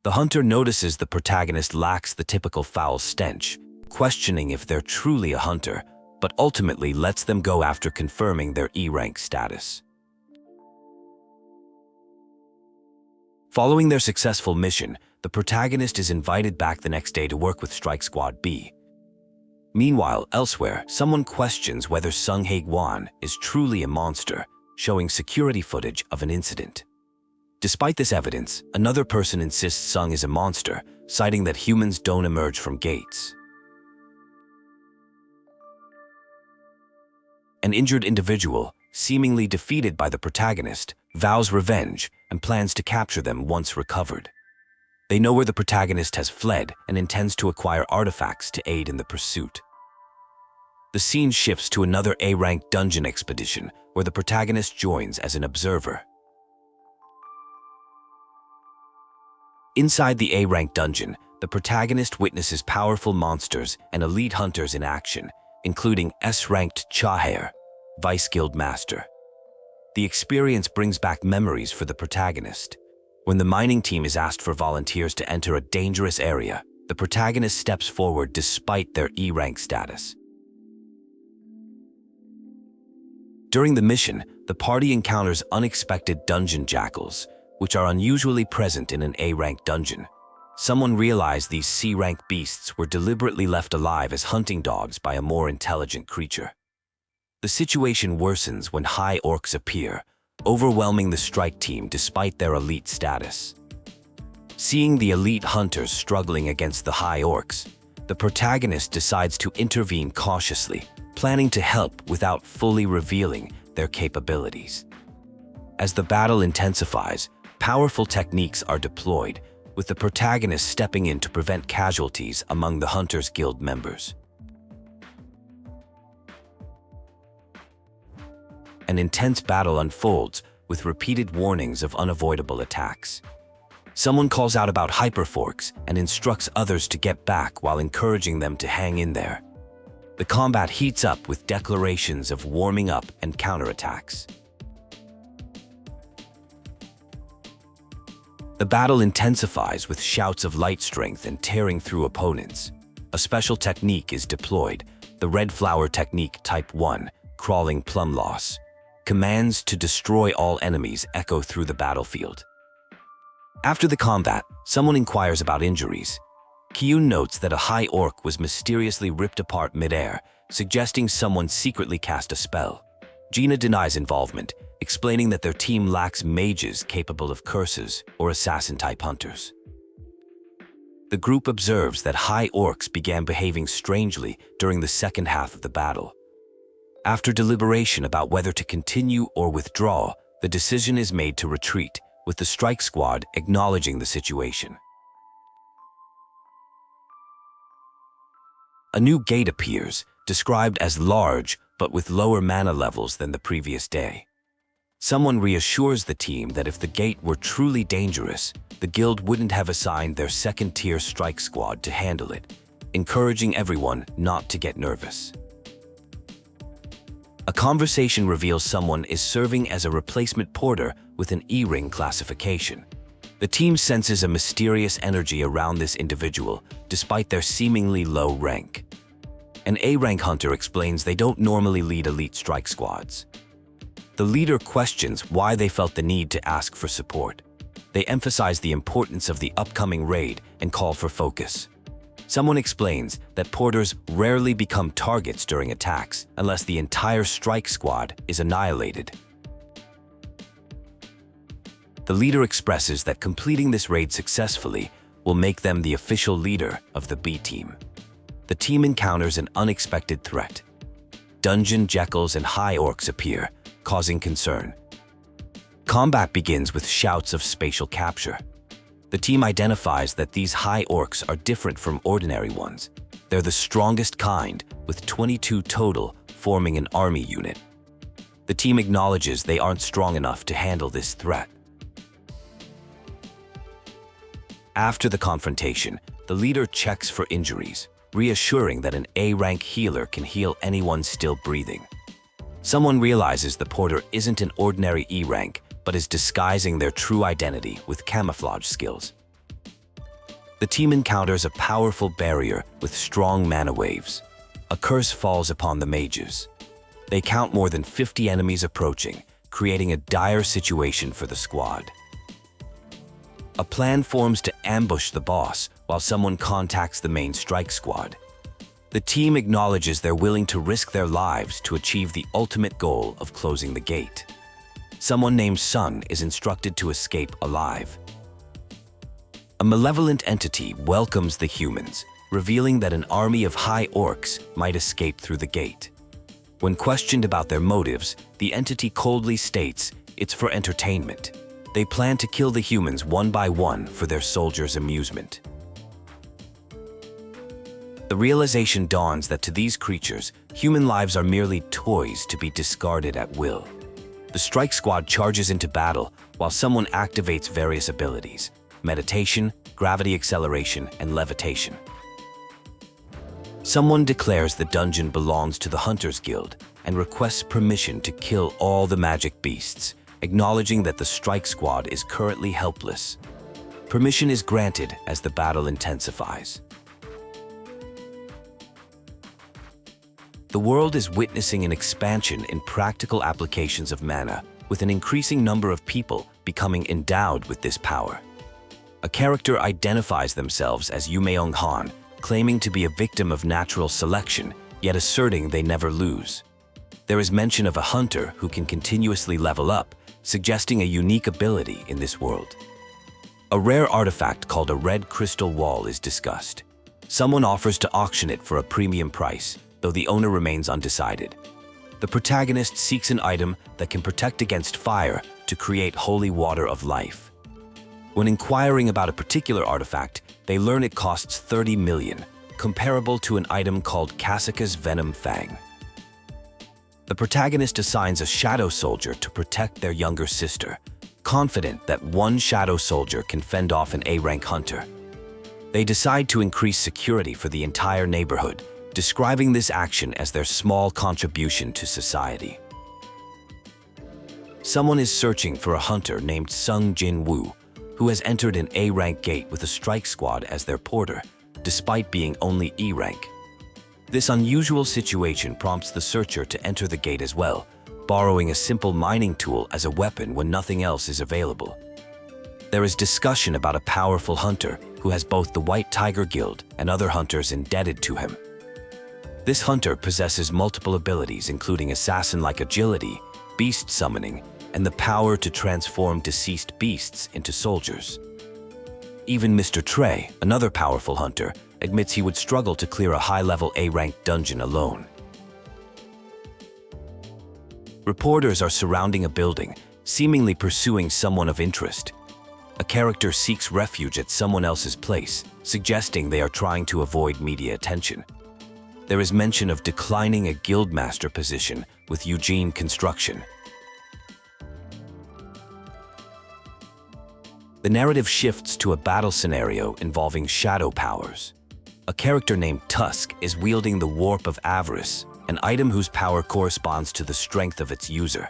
The hunter notices the protagonist lacks the typical foul stench, questioning if they're truly a hunter, but ultimately lets them go after confirming their E-rank status. Following their successful mission, the protagonist is invited back the next day to work with Strike Squad B. Meanwhile, elsewhere, someone questions whether Sung Hae-gwan is truly a monster, showing security footage of an incident. Despite this evidence, another person insists Sung is a monster, citing that humans don't emerge from gates. An injured individual, seemingly defeated by the protagonist, vows revenge and plans to capture them once recovered. They know where the protagonist has fled and intends to acquire artifacts to aid in the pursuit. The scene shifts to another A-rank dungeon expedition where the protagonist joins as an observer. Inside the A-rank dungeon, the protagonist witnesses powerful monsters and elite hunters in action, including S-ranked Chahair, Vice Guild Master. The experience brings back memories for the protagonist. When the mining team is asked for volunteers to enter a dangerous area, the protagonist steps forward despite their E-rank status. During the mission, the party encounters unexpected dungeon jackals, which are unusually present in an A-rank dungeon. Someone realized these C-rank beasts were deliberately left alive as hunting dogs by a more intelligent creature. The situation worsens when high orcs appear, overwhelming the strike team despite their elite status. Seeing the elite hunters struggling against the high orcs, the protagonist decides to intervene cautiously, planning to help without fully revealing their capabilities. As the battle intensifies, Powerful techniques are deployed, with the protagonist stepping in to prevent casualties among the Hunters Guild members. An intense battle unfolds, with repeated warnings of unavoidable attacks. Someone calls out about hyperforks and instructs others to get back while encouraging them to hang in there. The combat heats up with declarations of warming up and counterattacks. The battle intensifies with shouts of light strength and tearing through opponents. A special technique is deployed, the Red Flower Technique Type 1, Crawling Plum Loss. Commands to destroy all enemies echo through the battlefield. After the combat, someone inquires about injuries. Kyun notes that a high orc was mysteriously ripped apart mid-air, suggesting someone secretly cast a spell. Gina denies involvement, explaining that their team lacks mages capable of curses or assassin-type hunters. The group observes that high orcs began behaving strangely during the second half of the battle. After deliberation about whether to continue or withdraw, the decision is made to retreat, with the strike squad acknowledging the situation. A new gate appears, described as large but with lower mana levels than the previous day. Someone reassures the team that if the gate were truly dangerous, the guild wouldn't have assigned their second-tier strike squad to handle it, encouraging everyone not to get nervous. A conversation reveals someone is serving as a replacement porter with an E-ring classification. The team senses a mysterious energy around this individual, despite their seemingly low rank. An A-rank hunter explains they don't normally lead elite strike squads. The leader questions why they felt the need to ask for support. They emphasize the importance of the upcoming raid and call for focus. Someone explains that porters rarely become targets during attacks unless the entire strike squad is annihilated. The leader expresses that completing this raid successfully will make them the official leader of the B team. The team encounters an unexpected threat. Dungeon Jekylls and High Orcs appear, causing concern. Combat begins with shouts of spatial capture. The team identifies that these High Orcs are different from ordinary ones. They're the strongest kind, with 22 total, forming an army unit. The team acknowledges they aren't strong enough to handle this threat. After the confrontation, the leader checks for injuries, reassuring that an A-rank healer can heal anyone still breathing. Someone realizes the porter isn't an ordinary E-rank, but is disguising their true identity with camouflage skills. The team encounters a powerful barrier with strong mana waves. A curse falls upon the mages. They count more than 50 enemies approaching, creating a dire situation for the squad. A plan forms to ambush the boss while someone contacts the main strike squad. The team acknowledges they're willing to risk their lives to achieve the ultimate goal of closing the gate. Someone named Sun is instructed to escape alive. A malevolent entity welcomes the humans, revealing that an army of High Orcs might escape through the gate. When questioned about their motives, the entity coldly states it's for entertainment. They plan to kill the humans one by one for their soldiers' amusement. The realization dawns that to these creatures, human lives are merely toys to be discarded at will. The strike squad charges into battle while someone activates various abilities: meditation, gravity acceleration, and levitation. Someone declares the dungeon belongs to the Hunters Guild and requests permission to kill all the magic beasts, acknowledging that the strike squad is currently helpless. Permission is granted as the battle intensifies. The world is witnessing an expansion in practical applications of mana, with an increasing number of people becoming endowed with this power. A character identifies themselves as Yumeong Han, claiming to be a victim of natural selection, yet asserting they never lose. There is mention of a hunter who can continuously level up, suggesting a unique ability in this world. A rare artifact called a red crystal wall is discussed. Someone offers to auction it for a premium price, though the owner remains undecided. The protagonist seeks an item that can protect against fire to create holy water of life. When inquiring about a particular artifact, they learn it costs 30 million, comparable to an item called Kasaka's Venom Fang. The protagonist assigns a shadow soldier to protect their younger sister, confident that one shadow soldier can fend off an A-rank hunter. They decide to increase security for the entire neighborhood, describing this action as their small contribution to society. Someone is searching for a hunter named Sung Jin-Woo, who has entered an A-rank gate with a strike squad as their porter, despite being only E-rank. This unusual situation prompts the searcher to enter the gate as well, borrowing a simple mining tool as a weapon when nothing else is available. There is discussion about a powerful hunter who has both the White Tiger Guild and other hunters indebted to him. This hunter possesses multiple abilities including assassin-like agility, beast summoning, and the power to transform deceased beasts into soldiers. Even Mr. Trey, another powerful hunter, admits he would struggle to clear a high-level A-rank dungeon alone. Reporters are surrounding a building, seemingly pursuing someone of interest. A character seeks refuge at someone else's place, suggesting they are trying to avoid media attention. There is mention of declining a guildmaster position with Eugene Construction. The narrative shifts to a battle scenario involving shadow powers. A character named Tusk is wielding the Warp of Avarice, an item whose power corresponds to the strength of its user.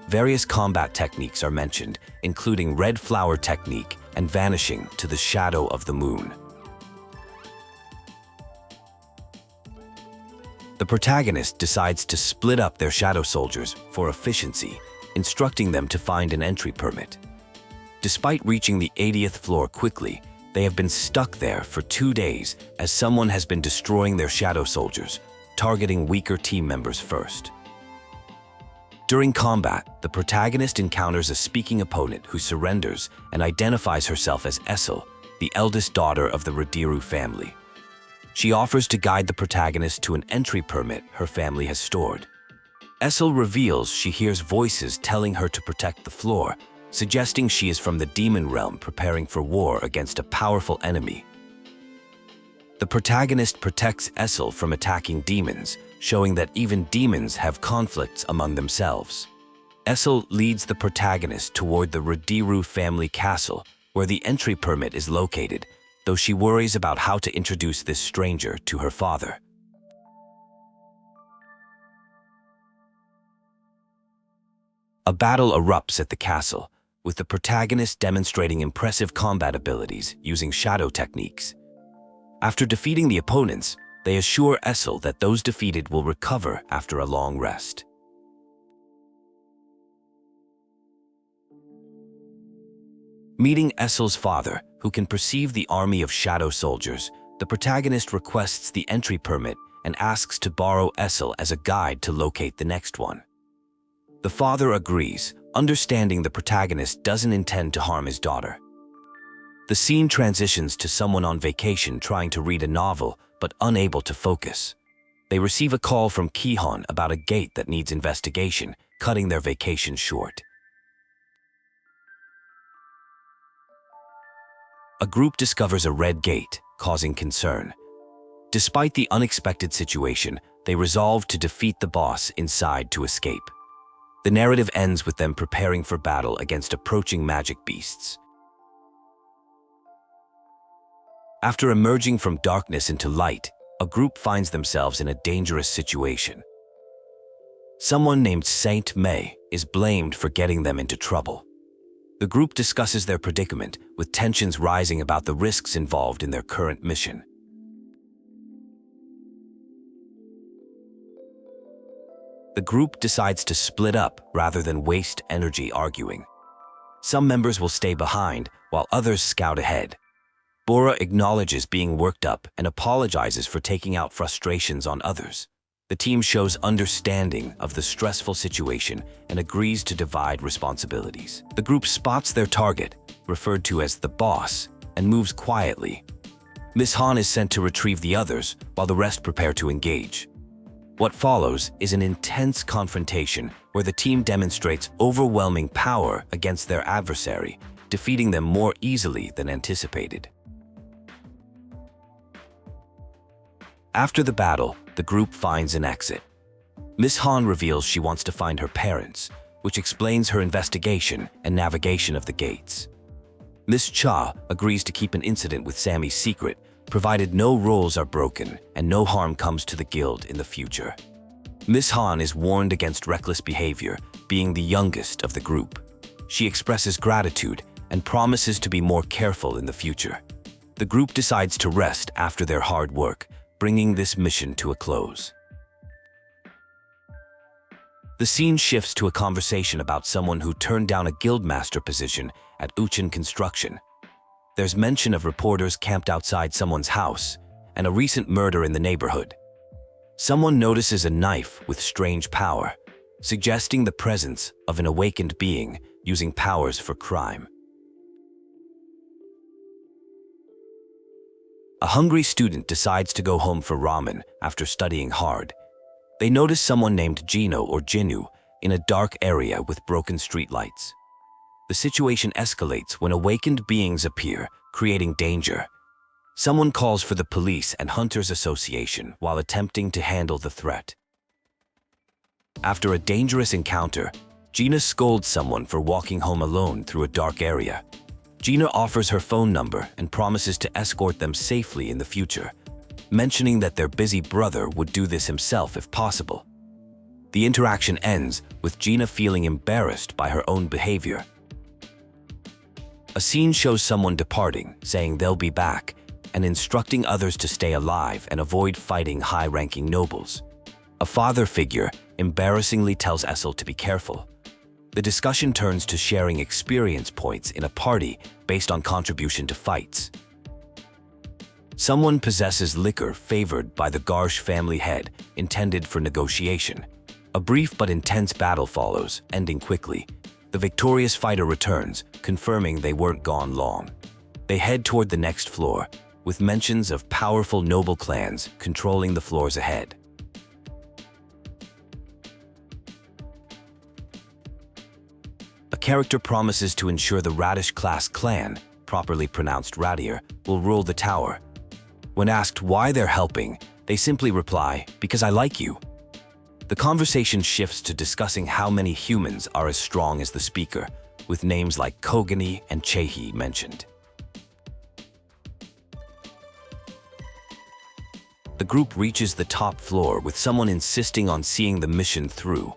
Various combat techniques are mentioned, including Red Flower Technique and Vanishing to the Shadow of the Moon. The protagonist decides to split up their shadow soldiers for efficiency, instructing them to find an entry permit. Despite reaching the 80th floor quickly, they have been stuck there for 2 days as someone has been destroying their shadow soldiers, targeting weaker team members first. During combat, the protagonist encounters a speaking opponent who surrenders and identifies herself as Essel, the eldest daughter of the Radiru family. She offers to guide the protagonist to an entry permit her family has stored. Essel reveals she hears voices telling her to protect the floor, suggesting she is from the demon realm preparing for war against a powerful enemy. The protagonist protects Essel from attacking demons, showing that even demons have conflicts among themselves. Essel leads the protagonist toward the Radiru family castle, where the entry permit is located, though she worries about how to introduce this stranger to her father. A battle erupts at the castle, with the protagonist demonstrating impressive combat abilities using shadow techniques. After defeating the opponents, they assure Essel that those defeated will recover after a long rest. Meeting Essel's father, who can perceive the army of shadow soldiers, the protagonist requests the entry permit and asks to borrow Essel as a guide to locate the next one. The father agrees, understanding the protagonist doesn't intend to harm his daughter. The scene transitions to someone on vacation trying to read a novel but unable to focus. They receive a call from Kihon about a gate that needs investigation, cutting their vacation short. A group discovers a red gate, causing concern. Despite the unexpected situation, they resolve to defeat the boss inside to escape. The narrative ends with them preparing for battle against approaching magic beasts. After emerging from darkness into light, a group finds themselves in a dangerous situation. Someone named Saint May is blamed for getting them into trouble. The group discusses their predicament, with tensions rising about the risks involved in their current mission. The group decides to split up rather than waste energy arguing. Some members will stay behind, while others scout ahead. Bora acknowledges being worked up and apologizes for taking out frustrations on others. The team shows understanding of the stressful situation and agrees to divide responsibilities. The group spots their target, referred to as the boss, and moves quietly. Miss Han is sent to retrieve the others, while the rest prepare to engage. What follows is an intense confrontation where the team demonstrates overwhelming power against their adversary, defeating them more easily than anticipated. After the battle, the group finds an exit. Miss Han reveals she wants to find her parents, which explains her investigation and navigation of the gates. Miss Cha agrees to keep an incident with Sammy's secret, provided no rules are broken and no harm comes to the guild in the future. Miss Han is warned against reckless behavior, being the youngest of the group. She expresses gratitude and promises to be more careful in the future. The group decides to rest after their hard work, bringing this mission to a close. The scene shifts to a conversation about someone who turned down a guildmaster position at Uchin Construction. There's mention of reporters camped outside someone's house and a recent murder in the neighborhood. Someone notices a knife with strange power, suggesting the presence of an awakened being using powers for crime. A hungry student decides to go home for ramen after studying hard. They notice someone named Gino or Jinu in a dark area with broken streetlights. The situation escalates when awakened beings appear, creating danger. Someone calls for the police and Hunters Association while attempting to handle the threat. After a dangerous encounter, Gina scolds someone for walking home alone through a dark area. Gina offers her phone number and promises to escort them safely in the future, mentioning that their busy brother would do this himself if possible. The interaction ends with Gina feeling embarrassed by her own behavior. A scene shows someone departing, saying they'll be back, and instructing others to stay alive and avoid fighting high-ranking nobles. A father figure embarrassingly tells Essel to be careful. The discussion turns to sharing experience points in a party based on contribution to fights. Someone possesses liquor favored by the Garsh family head, intended for negotiation. A brief but intense battle follows, ending quickly. The victorious fighter returns, confirming they weren't gone long. They head toward the next floor, with mentions of powerful noble clans controlling the floors ahead. A character promises to ensure the Radish Class clan, properly pronounced Radier, will rule the tower. When asked why they're helping, they simply reply, "Because I like you." The conversation shifts to discussing how many humans are as strong as the speaker, with names like Kogani and Chehi mentioned. The group reaches the top floor with someone insisting on seeing the mission through.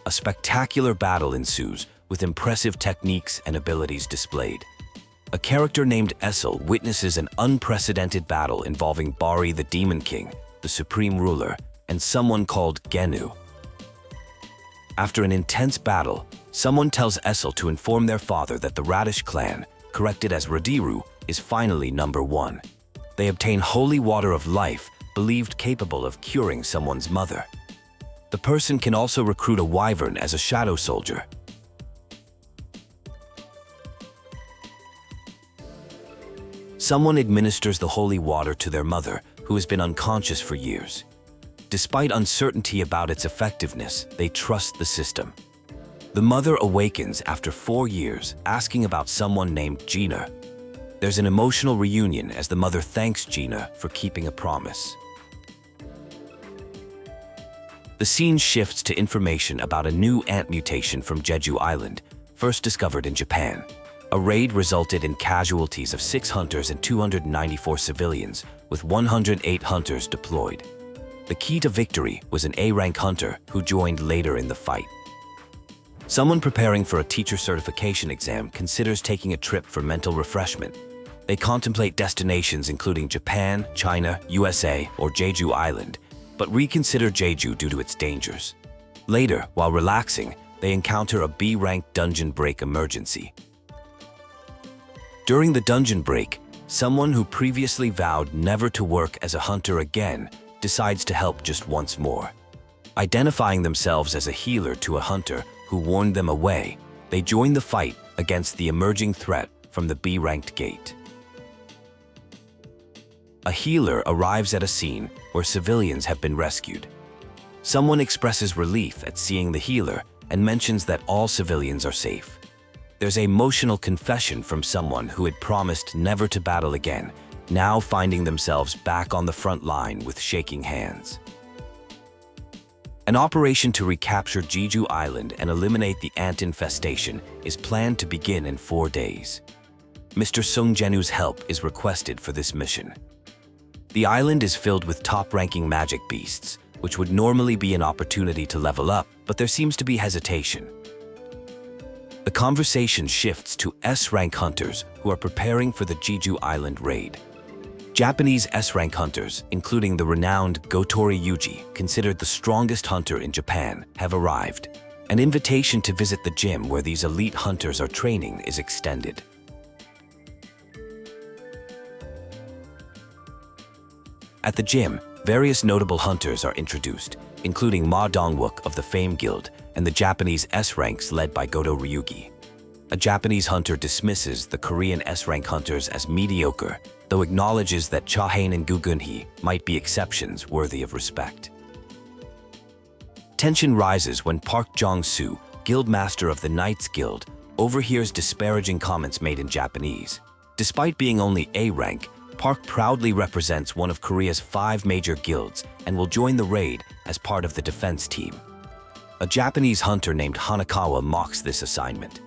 A spectacular battle ensues, with impressive techniques and abilities displayed. A character named Essel witnesses an unprecedented battle involving Bari the Demon King, the Supreme Ruler, and someone called Genu. After an intense battle, someone tells Essel to inform their father that the Radish clan, corrected as Radiru, is finally number one. They obtain holy water of life, believed capable of curing someone's mother. The person can also recruit a wyvern as a shadow soldier. Someone administers the holy water to their mother, who has been unconscious for years. Despite uncertainty about its effectiveness, they trust the system. The mother awakens after 4 years, asking about someone named Gina. There's an emotional reunion as the mother thanks Gina for keeping a promise. The scene shifts to information about a new ant mutation from Jeju Island, first discovered in Japan. A raid resulted in casualties of 6 hunters and 294 civilians, with 108 hunters deployed. The key to victory was an A-rank hunter who joined later in the fight. Someone preparing for a teacher certification exam considers taking a trip for mental refreshment. They contemplate destinations including Japan, China, USA, or Jeju Island, but reconsider Jeju due to its dangers. Later, while relaxing, they encounter a B-rank dungeon break emergency. During the dungeon break, someone who previously vowed never to work as a hunter again decides to help just once more. Identifying themselves as a healer to a hunter who warned them away, they join the fight against the emerging threat from the B-ranked gate. A healer arrives at a scene where civilians have been rescued. Someone expresses relief at seeing the healer and mentions that all civilians are safe. There's an emotional confession from someone who had promised never to battle again, now finding themselves back on the front line with shaking hands. An operation to recapture Jeju Island and eliminate the ant infestation is planned to begin in 4 days. Mr. Sung Jin-Woo's help is requested for this mission. The island is filled with top-ranking magic beasts, which would normally be an opportunity to level up, but there seems to be hesitation. The conversation shifts to S-rank hunters who are preparing for the Jeju Island raid. Japanese S-rank hunters, including the renowned Gotori Yuji, considered the strongest hunter in Japan, have arrived. An invitation to visit the gym where these elite hunters are training is extended. At the gym, various notable hunters are introduced, including Ma Dongwook of the Fame Guild and the Japanese S-ranks led by Goto Ryugi. A Japanese hunter dismisses the Korean S-rank hunters as mediocre, though acknowledges that Cha-haen and Gugunhee might be exceptions worthy of respect. Tension rises when Park Jong-soo, guildmaster of the Knights Guild, overhears disparaging comments made in Japanese. Despite being only A rank, Park proudly represents one of Korea's 5 major guilds and will join the raid as part of the defense team. A Japanese hunter named Hanakawa mocks this assignment.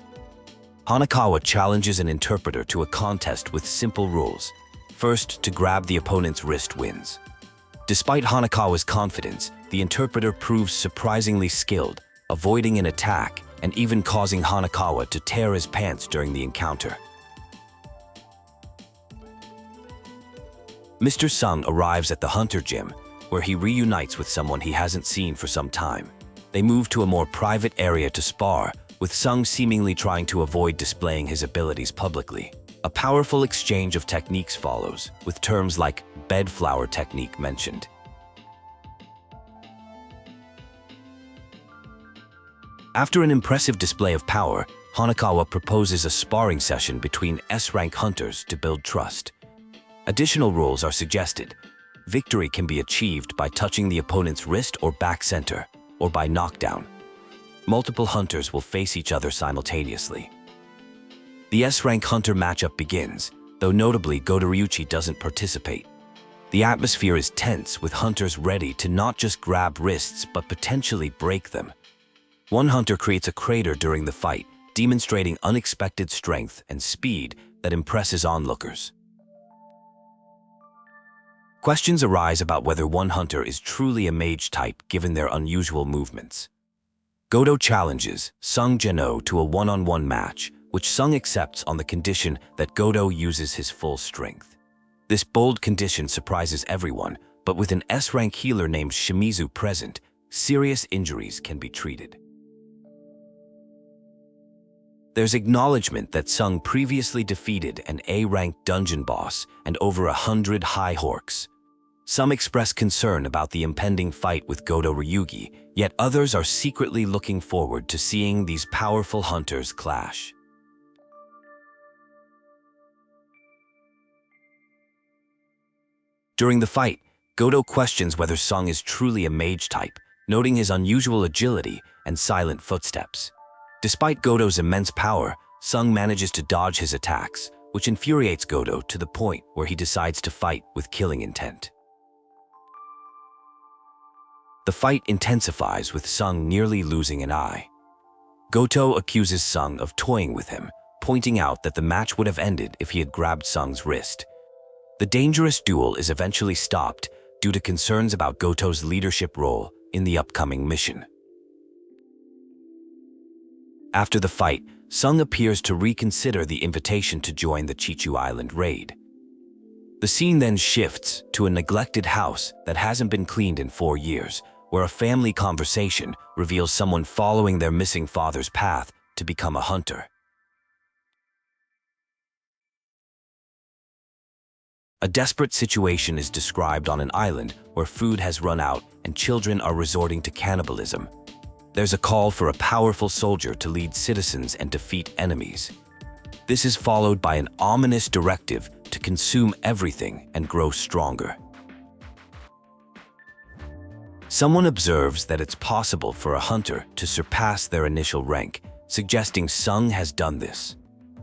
Hanakawa challenges an interpreter to a contest with simple rules. First, to grab the opponent's wrist wins. Despite Hanakawa's confidence, the interpreter proves surprisingly skilled, avoiding an attack and even causing Hanakawa to tear his pants during the encounter. Mr. Sung arrives at the hunter gym, where he reunites with someone he hasn't seen for some time. They move to a more private area to spar, with Sung seemingly trying to avoid displaying his abilities publicly. A powerful exchange of techniques follows, with terms like bedflower technique mentioned. After an impressive display of power, Hanakawa proposes a sparring session between S-rank hunters to build trust. Additional rules are suggested. Victory can be achieved by touching the opponent's wrist or back center, or by knockdown. Multiple hunters will face each other simultaneously. The S-rank hunter matchup begins, though notably Gotoryuchi doesn't participate. The atmosphere is tense, with hunters ready to not just grab wrists but potentially break them. One hunter creates a crater during the fight, demonstrating unexpected strength and speed that impresses onlookers. Questions arise about whether one hunter is truly a mage type given their unusual movements. Goto challenges Sung Jin-Woo to a one-on-one match, which Sung accepts on the condition that Goto uses his full strength. This bold condition surprises everyone, but with an S-rank healer named Shimizu present, serious injuries can be treated. There's acknowledgement that Sung previously defeated an A-rank dungeon boss and over 100 high horks. Some express concern about the impending fight with Goto Ryugi, yet others are secretly looking forward to seeing these powerful hunters clash. During the fight, Goto questions whether Sung is truly a mage type, noting his unusual agility and silent footsteps. Despite Goto's immense power, Sung manages to dodge his attacks, which infuriates Goto to the point where he decides to fight with killing intent. The fight intensifies with Sung nearly losing an eye. Goto accuses Sung of toying with him, pointing out that the match would have ended if he had grabbed Sung's wrist. The dangerous duel is eventually stopped due to concerns about Goto's leadership role in the upcoming mission. After the fight, Sung appears to reconsider the invitation to join the Jeju Island raid. The scene then shifts to a neglected house that hasn't been cleaned in 4 years, where a family conversation reveals someone following their missing father's path to become a hunter. A desperate situation is described on an island where food has run out and children are resorting to cannibalism. There's a call for a powerful soldier to lead citizens and defeat enemies. This is followed by an ominous directive to consume everything and grow stronger. Someone observes that it's possible for a hunter to surpass their initial rank, suggesting Sung has done this.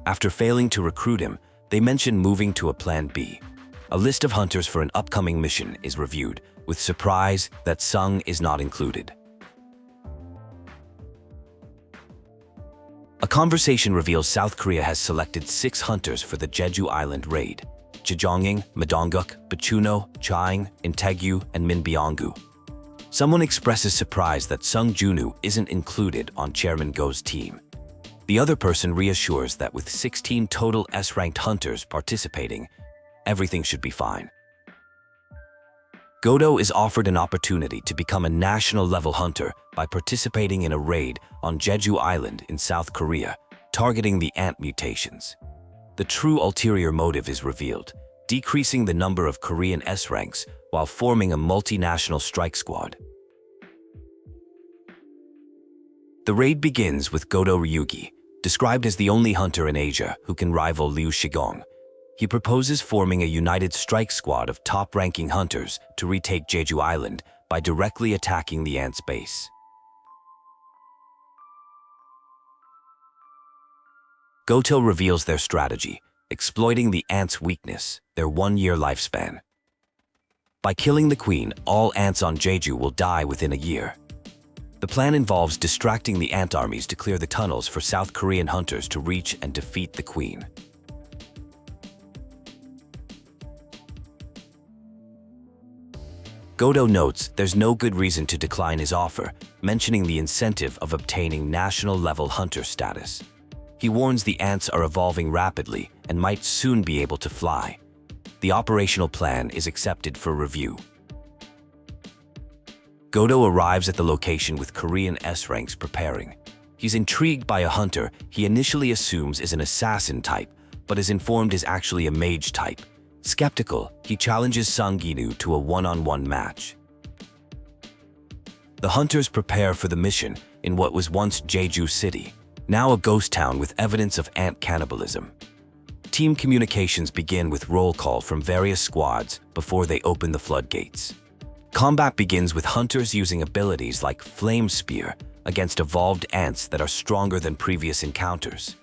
After failing to recruit him, they mention moving to a plan B. A list of hunters for an upcoming mission is reviewed, with surprise that Sung is not included. A conversation reveals South Korea has selected 6 hunters for the Jeju Island raid: Jejongging, Madongguk, Bachuno, Chaing, Integyu, and Minbyonggu. Someone expresses surprise that Sung Jin-Woo isn't included on Chairman Go's team. The other person reassures that with 16 total S-ranked hunters participating, everything should be fine. Godo is offered an opportunity to become a national-level hunter by participating in a raid on Jeju Island in South Korea, targeting the ant mutations. The true ulterior motive is revealed, decreasing the number of Korean S ranks while forming a multinational strike squad. The raid begins with Godo Ryugi, described as the only hunter in Asia who can rival Liu Shigong. He proposes forming a united strike squad of top-ranking hunters to retake Jeju Island by directly attacking the ants' base. Goto reveals their strategy, exploiting the ants' weakness, their 1-year lifespan. By killing the queen, all ants on Jeju will die within a year. The plan involves distracting the ant armies to clear the tunnels for South Korean hunters to reach and defeat the queen. Godo notes there's no good reason to decline his offer, mentioning the incentive of obtaining national-level hunter status. He warns the ants are evolving rapidly and might soon be able to fly. The operational plan is accepted for review. Godo arrives at the location with Korean S-ranks preparing. He's intrigued by a hunter he initially assumes is an assassin type, but is informed is actually a mage type. Skeptical, he challenges Sung Jin-Woo to a one-on-one match. The hunters prepare for the mission in what was once Jeju City, now a ghost town with evidence of ant cannibalism. Team communications begin with roll call from various squads before they open the floodgates. Combat begins with hunters using abilities like Flame Spear against evolved ants that are stronger than previous encounters.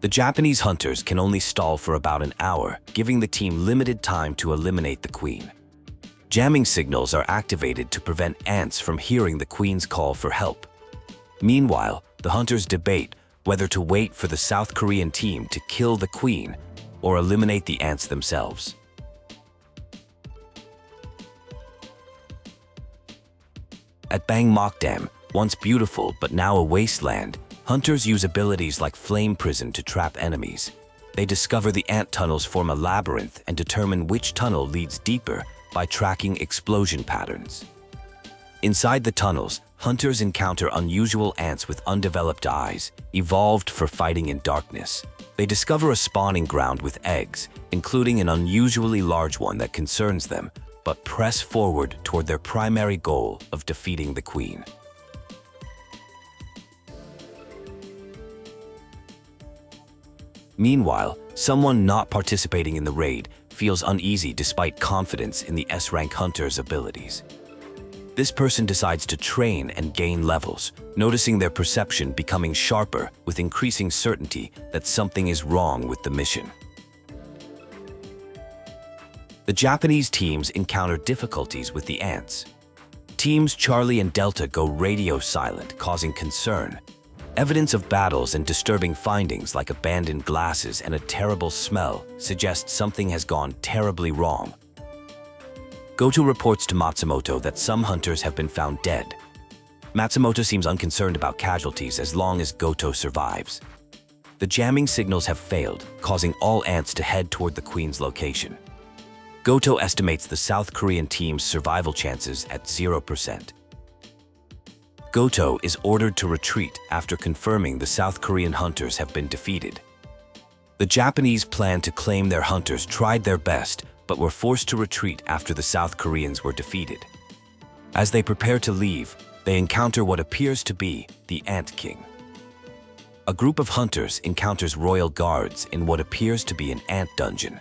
The Japanese hunters can only stall for about an hour, giving the team limited time to eliminate the queen. Jamming signals are activated to prevent ants from hearing the queen's call for help. Meanwhile, the hunters debate whether to wait for the South Korean team to kill the queen or eliminate the ants themselves. At Bangmok-dam, once beautiful but now a wasteland, hunters use abilities like Flame Prison to trap enemies. They discover the ant tunnels form a labyrinth and determine which tunnel leads deeper by tracking explosion patterns. Inside the tunnels, hunters encounter unusual ants with undeveloped eyes, evolved for fighting in darkness. They discover a spawning ground with eggs, including an unusually large one that concerns them, but press forward toward their primary goal of defeating the queen. Meanwhile, someone not participating in the raid feels uneasy despite confidence in the S-rank hunter's abilities. This person decides to train and gain levels, noticing their perception becoming sharper with increasing certainty that something is wrong with the mission. The Japanese teams encounter difficulties with the ants. Teams Charlie and Delta go radio silent, causing concern. Evidence of battles and disturbing findings like abandoned glasses and a terrible smell suggest something has gone terribly wrong. Goto reports to Matsumoto that some hunters have been found dead. Matsumoto seems unconcerned about casualties as long as Goto survives. The jamming signals have failed, causing all ants to head toward the queen's location. Goto estimates the South Korean team's survival chances at 0%. Goto is ordered to retreat after confirming the South Korean hunters have been defeated. The Japanese plan to claim their hunters tried their best, but were forced to retreat after the South Koreans were defeated. As they prepare to leave, they encounter what appears to be the Ant King. A group of hunters encounters royal guards in what appears to be an ant dungeon.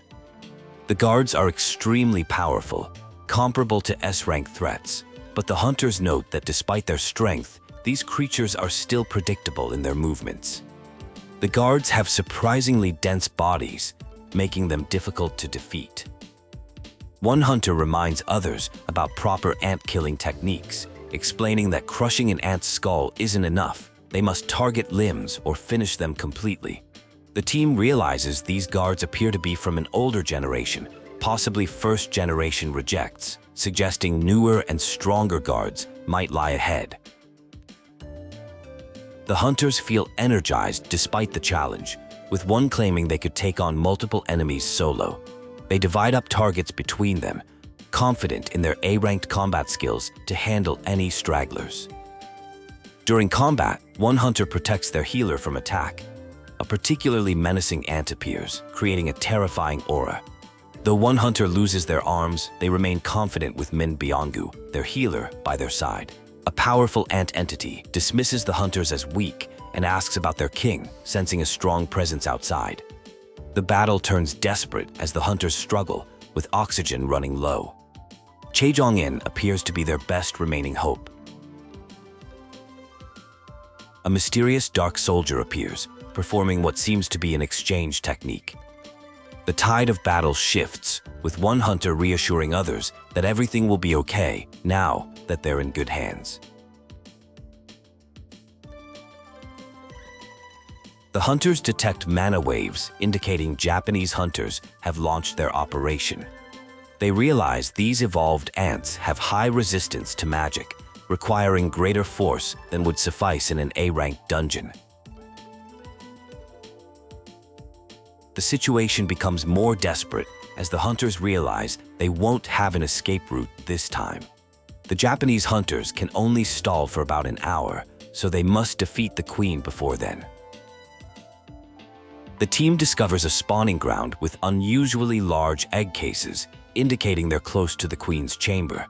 The guards are extremely powerful, comparable to S-rank threats, but the hunters note that despite their strength, these creatures are still predictable in their movements. The guards have surprisingly dense bodies, making them difficult to defeat. One hunter reminds others about proper ant-killing techniques, explaining that crushing an ant's skull isn't enough. They must target limbs or finish them completely. The team realizes these guards appear to be from an older generation, possibly first-generation rejects, suggesting newer and stronger guards might lie ahead. The hunters feel energized despite the challenge, with one claiming they could take on multiple enemies solo. They divide up targets between them, confident in their A-ranked combat skills to handle any stragglers. During combat, one hunter protects their healer from attack. A particularly menacing ant appears, creating a terrifying aura. Though one hunter loses their arms, they remain confident with Min Byonggu, their healer, by their side. A powerful ant entity dismisses the hunters as weak and asks about their king, sensing a strong presence outside. The battle turns desperate as the hunters struggle, with oxygen running low. Chae Jong-in appears to be their best remaining hope. A mysterious dark soldier appears, performing what seems to be an exchange technique. The tide of battle shifts, with one hunter reassuring others that everything will be okay now that they're in good hands. The hunters detect mana waves, indicating Japanese hunters have launched their operation. They realize these evolved ants have high resistance to magic, requiring greater force than would suffice in an A-ranked dungeon. The situation becomes more desperate as the hunters realize they won't have an escape route this time. The Japanese hunters can only stall for about an hour, so they must defeat the queen before then. The team discovers a spawning ground with unusually large egg cases, indicating they're close to the queen's chamber.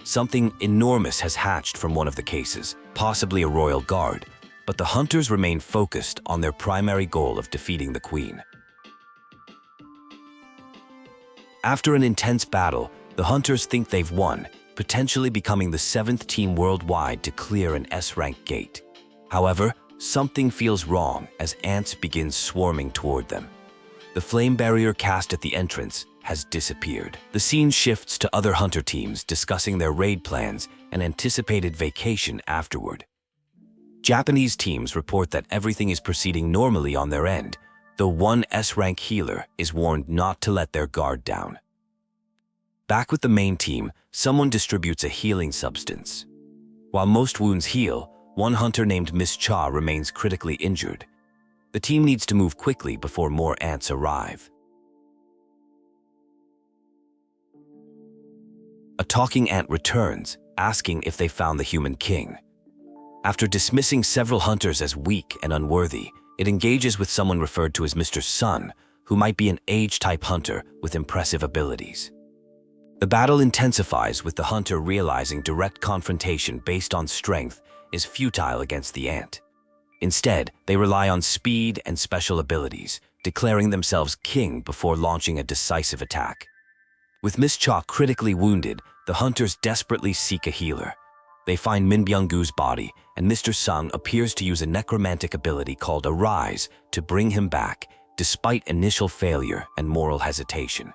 Something enormous has hatched from one of the cases, possibly a royal guard, but the hunters remain focused on their primary goal of defeating the queen. After an intense battle, the hunters think they've won, potentially becoming the 7th team worldwide to clear an S-rank gate. However, something feels wrong as ants begin swarming toward them. The flame barrier cast at the entrance has disappeared. The scene shifts to other hunter teams discussing their raid plans and anticipated vacation afterward. Japanese teams report that everything is proceeding normally on their end, though one S-rank healer is warned not to let their guard down. Back with the main team, someone distributes a healing substance. While most wounds heal, one hunter named Miss Cha remains critically injured. The team needs to move quickly before more ants arrive. A talking ant returns, asking if they found the human king. After dismissing several hunters as weak and unworthy, it engages with someone referred to as Mr. Sun, who might be an age-type hunter with impressive abilities. The battle intensifies with the hunter realizing direct confrontation based on strength is futile against the ant. Instead, they rely on speed and special abilities, declaring themselves king before launching a decisive attack. With Miss Cha critically wounded, the hunters desperately seek a healer. They find Min Byung-gu's body, and Mr. Sung appears to use a necromantic ability called Arise to bring him back, despite initial failure and moral hesitation.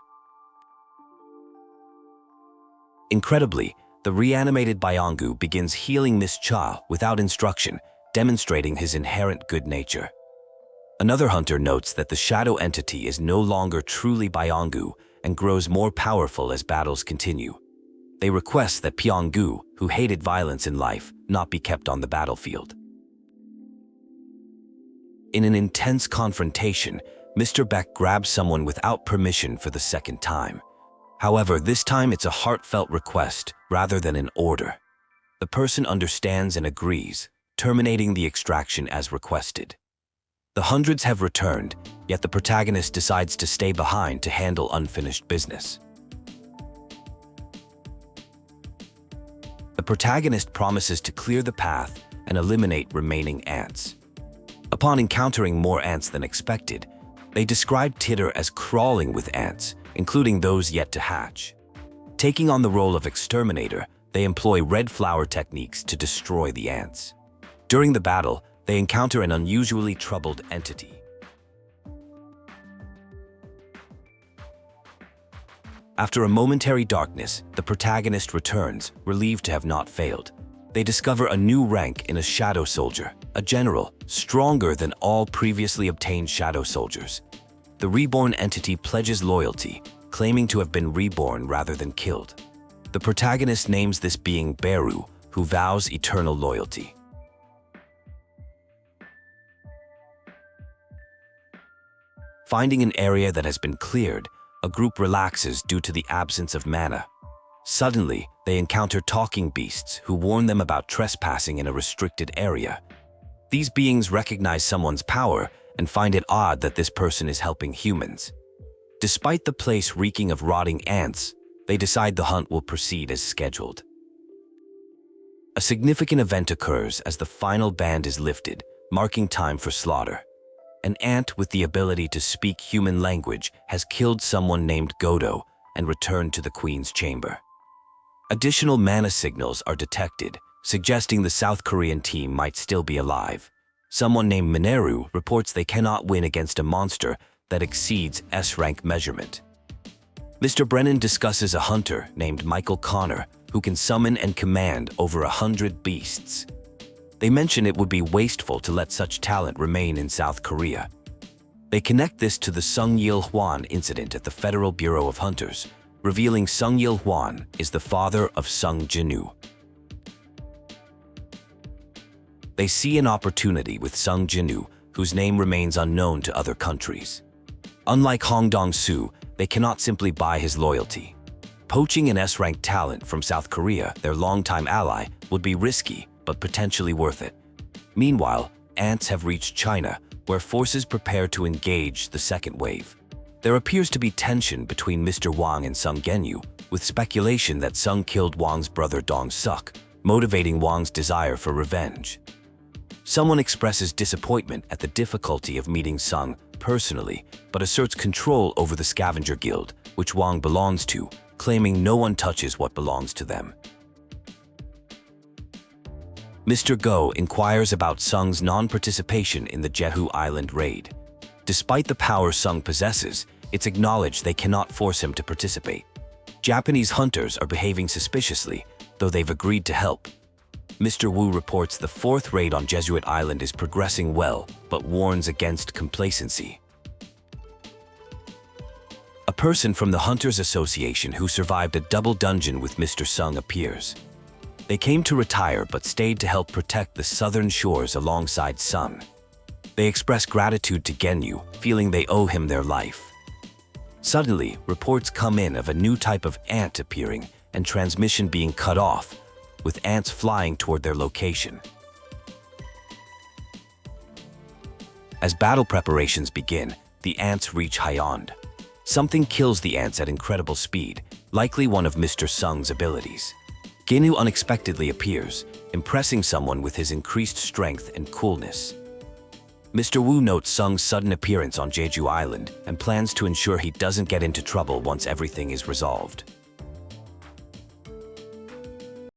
Incredibly, the reanimated Byung-gu begins healing Miss Cha without instruction, demonstrating his inherent good nature. Another hunter notes that the shadow entity is no longer truly Byung-gu and grows more powerful as battles continue. They request that Pyong-gu, who hated violence in life, not be kept on the battlefield. In an intense confrontation, Mr. Beck grabs someone without permission for the second time. However, this time it's a heartfelt request rather than an order. The person understands and agrees, terminating the extraction as requested. The hundreds have returned, yet the protagonist decides to stay behind to handle unfinished business. The protagonist promises to clear the path and eliminate remaining ants. Upon encountering more ants than expected, they describe Titter as crawling with ants, including those yet to hatch. Taking on the role of exterminator, they employ red flower techniques to destroy the ants. During the battle, they encounter an unusually troubled entity. After a momentary darkness, the protagonist returns, relieved to have not failed. They discover a new rank in a shadow soldier, a general, stronger than all previously obtained shadow soldiers. The reborn entity pledges loyalty, claiming to have been reborn rather than killed. The protagonist names this being Beru, who vows eternal loyalty. Finding an area that has been cleared, a group relaxes due to the absence of mana. Suddenly, they encounter talking beasts who warn them about trespassing in a restricted area. These beings recognize someone's power and find it odd that this person is helping humans. Despite the place reeking of rotting ants, they decide the hunt will proceed as scheduled. A significant event occurs as the final band is lifted, marking time for slaughter. An ant with the ability to speak human language has killed someone named Godo and returned to the Queen's chamber. Additional mana signals are detected, suggesting the South Korean team might still be alive. Someone named Mineru reports they cannot win against a monster that exceeds S-rank measurement. Mr. Brennan discusses a hunter named Michael Connor who can summon and command over 100 beasts. They mention it would be wasteful to let such talent remain in South Korea. They connect this to the Sung Yil-hwan incident at the Federal Bureau of Hunters, revealing Sung Yil-hwan is the father of Sung Jin-Woo. They see an opportunity with Sung Jin-Woo, whose name remains unknown to other countries. Unlike Hong Dong-soo, they cannot simply buy his loyalty. Poaching an S-rank talent from South Korea, their longtime ally, would be risky, but potentially worth it. Meanwhile, ants have reached China, where forces prepare to engage the second wave. There appears to be tension between Mr. Wang and Sung Gen-yu, with speculation that Sung killed Wang's brother Dong-suk, motivating Wang's desire for revenge. Someone expresses disappointment at the difficulty of meeting Sung personally, but asserts control over the scavenger guild, which Wang belongs to, claiming no one touches what belongs to them. Mr. Go inquires about Sung's non-participation in the Jeju Island raid. Despite the power Sung possesses, it's acknowledged they cannot force him to participate. Japanese hunters are behaving suspiciously, though they've agreed to help. Mr. Woo reports the fourth raid on Jesuit Island is progressing well, but warns against complacency. A person from the Hunters Association who survived a double dungeon with Mr. Sung appears. They came to retire but stayed to help protect the southern shores alongside Sung. They express gratitude to Gen-yu, feeling they owe him their life. Suddenly, reports come in of a new type of ant appearing and transmission being cut off, with ants flying toward their location. As battle preparations begin, the ants reach Hyond. Something kills the ants at incredible speed, likely one of Mr. Sung's abilities. Gen-yu unexpectedly appears, impressing someone with his increased strength and coolness. Mr. Woo notes Sung's sudden appearance on Jeju Island and plans to ensure he doesn't get into trouble once everything is resolved.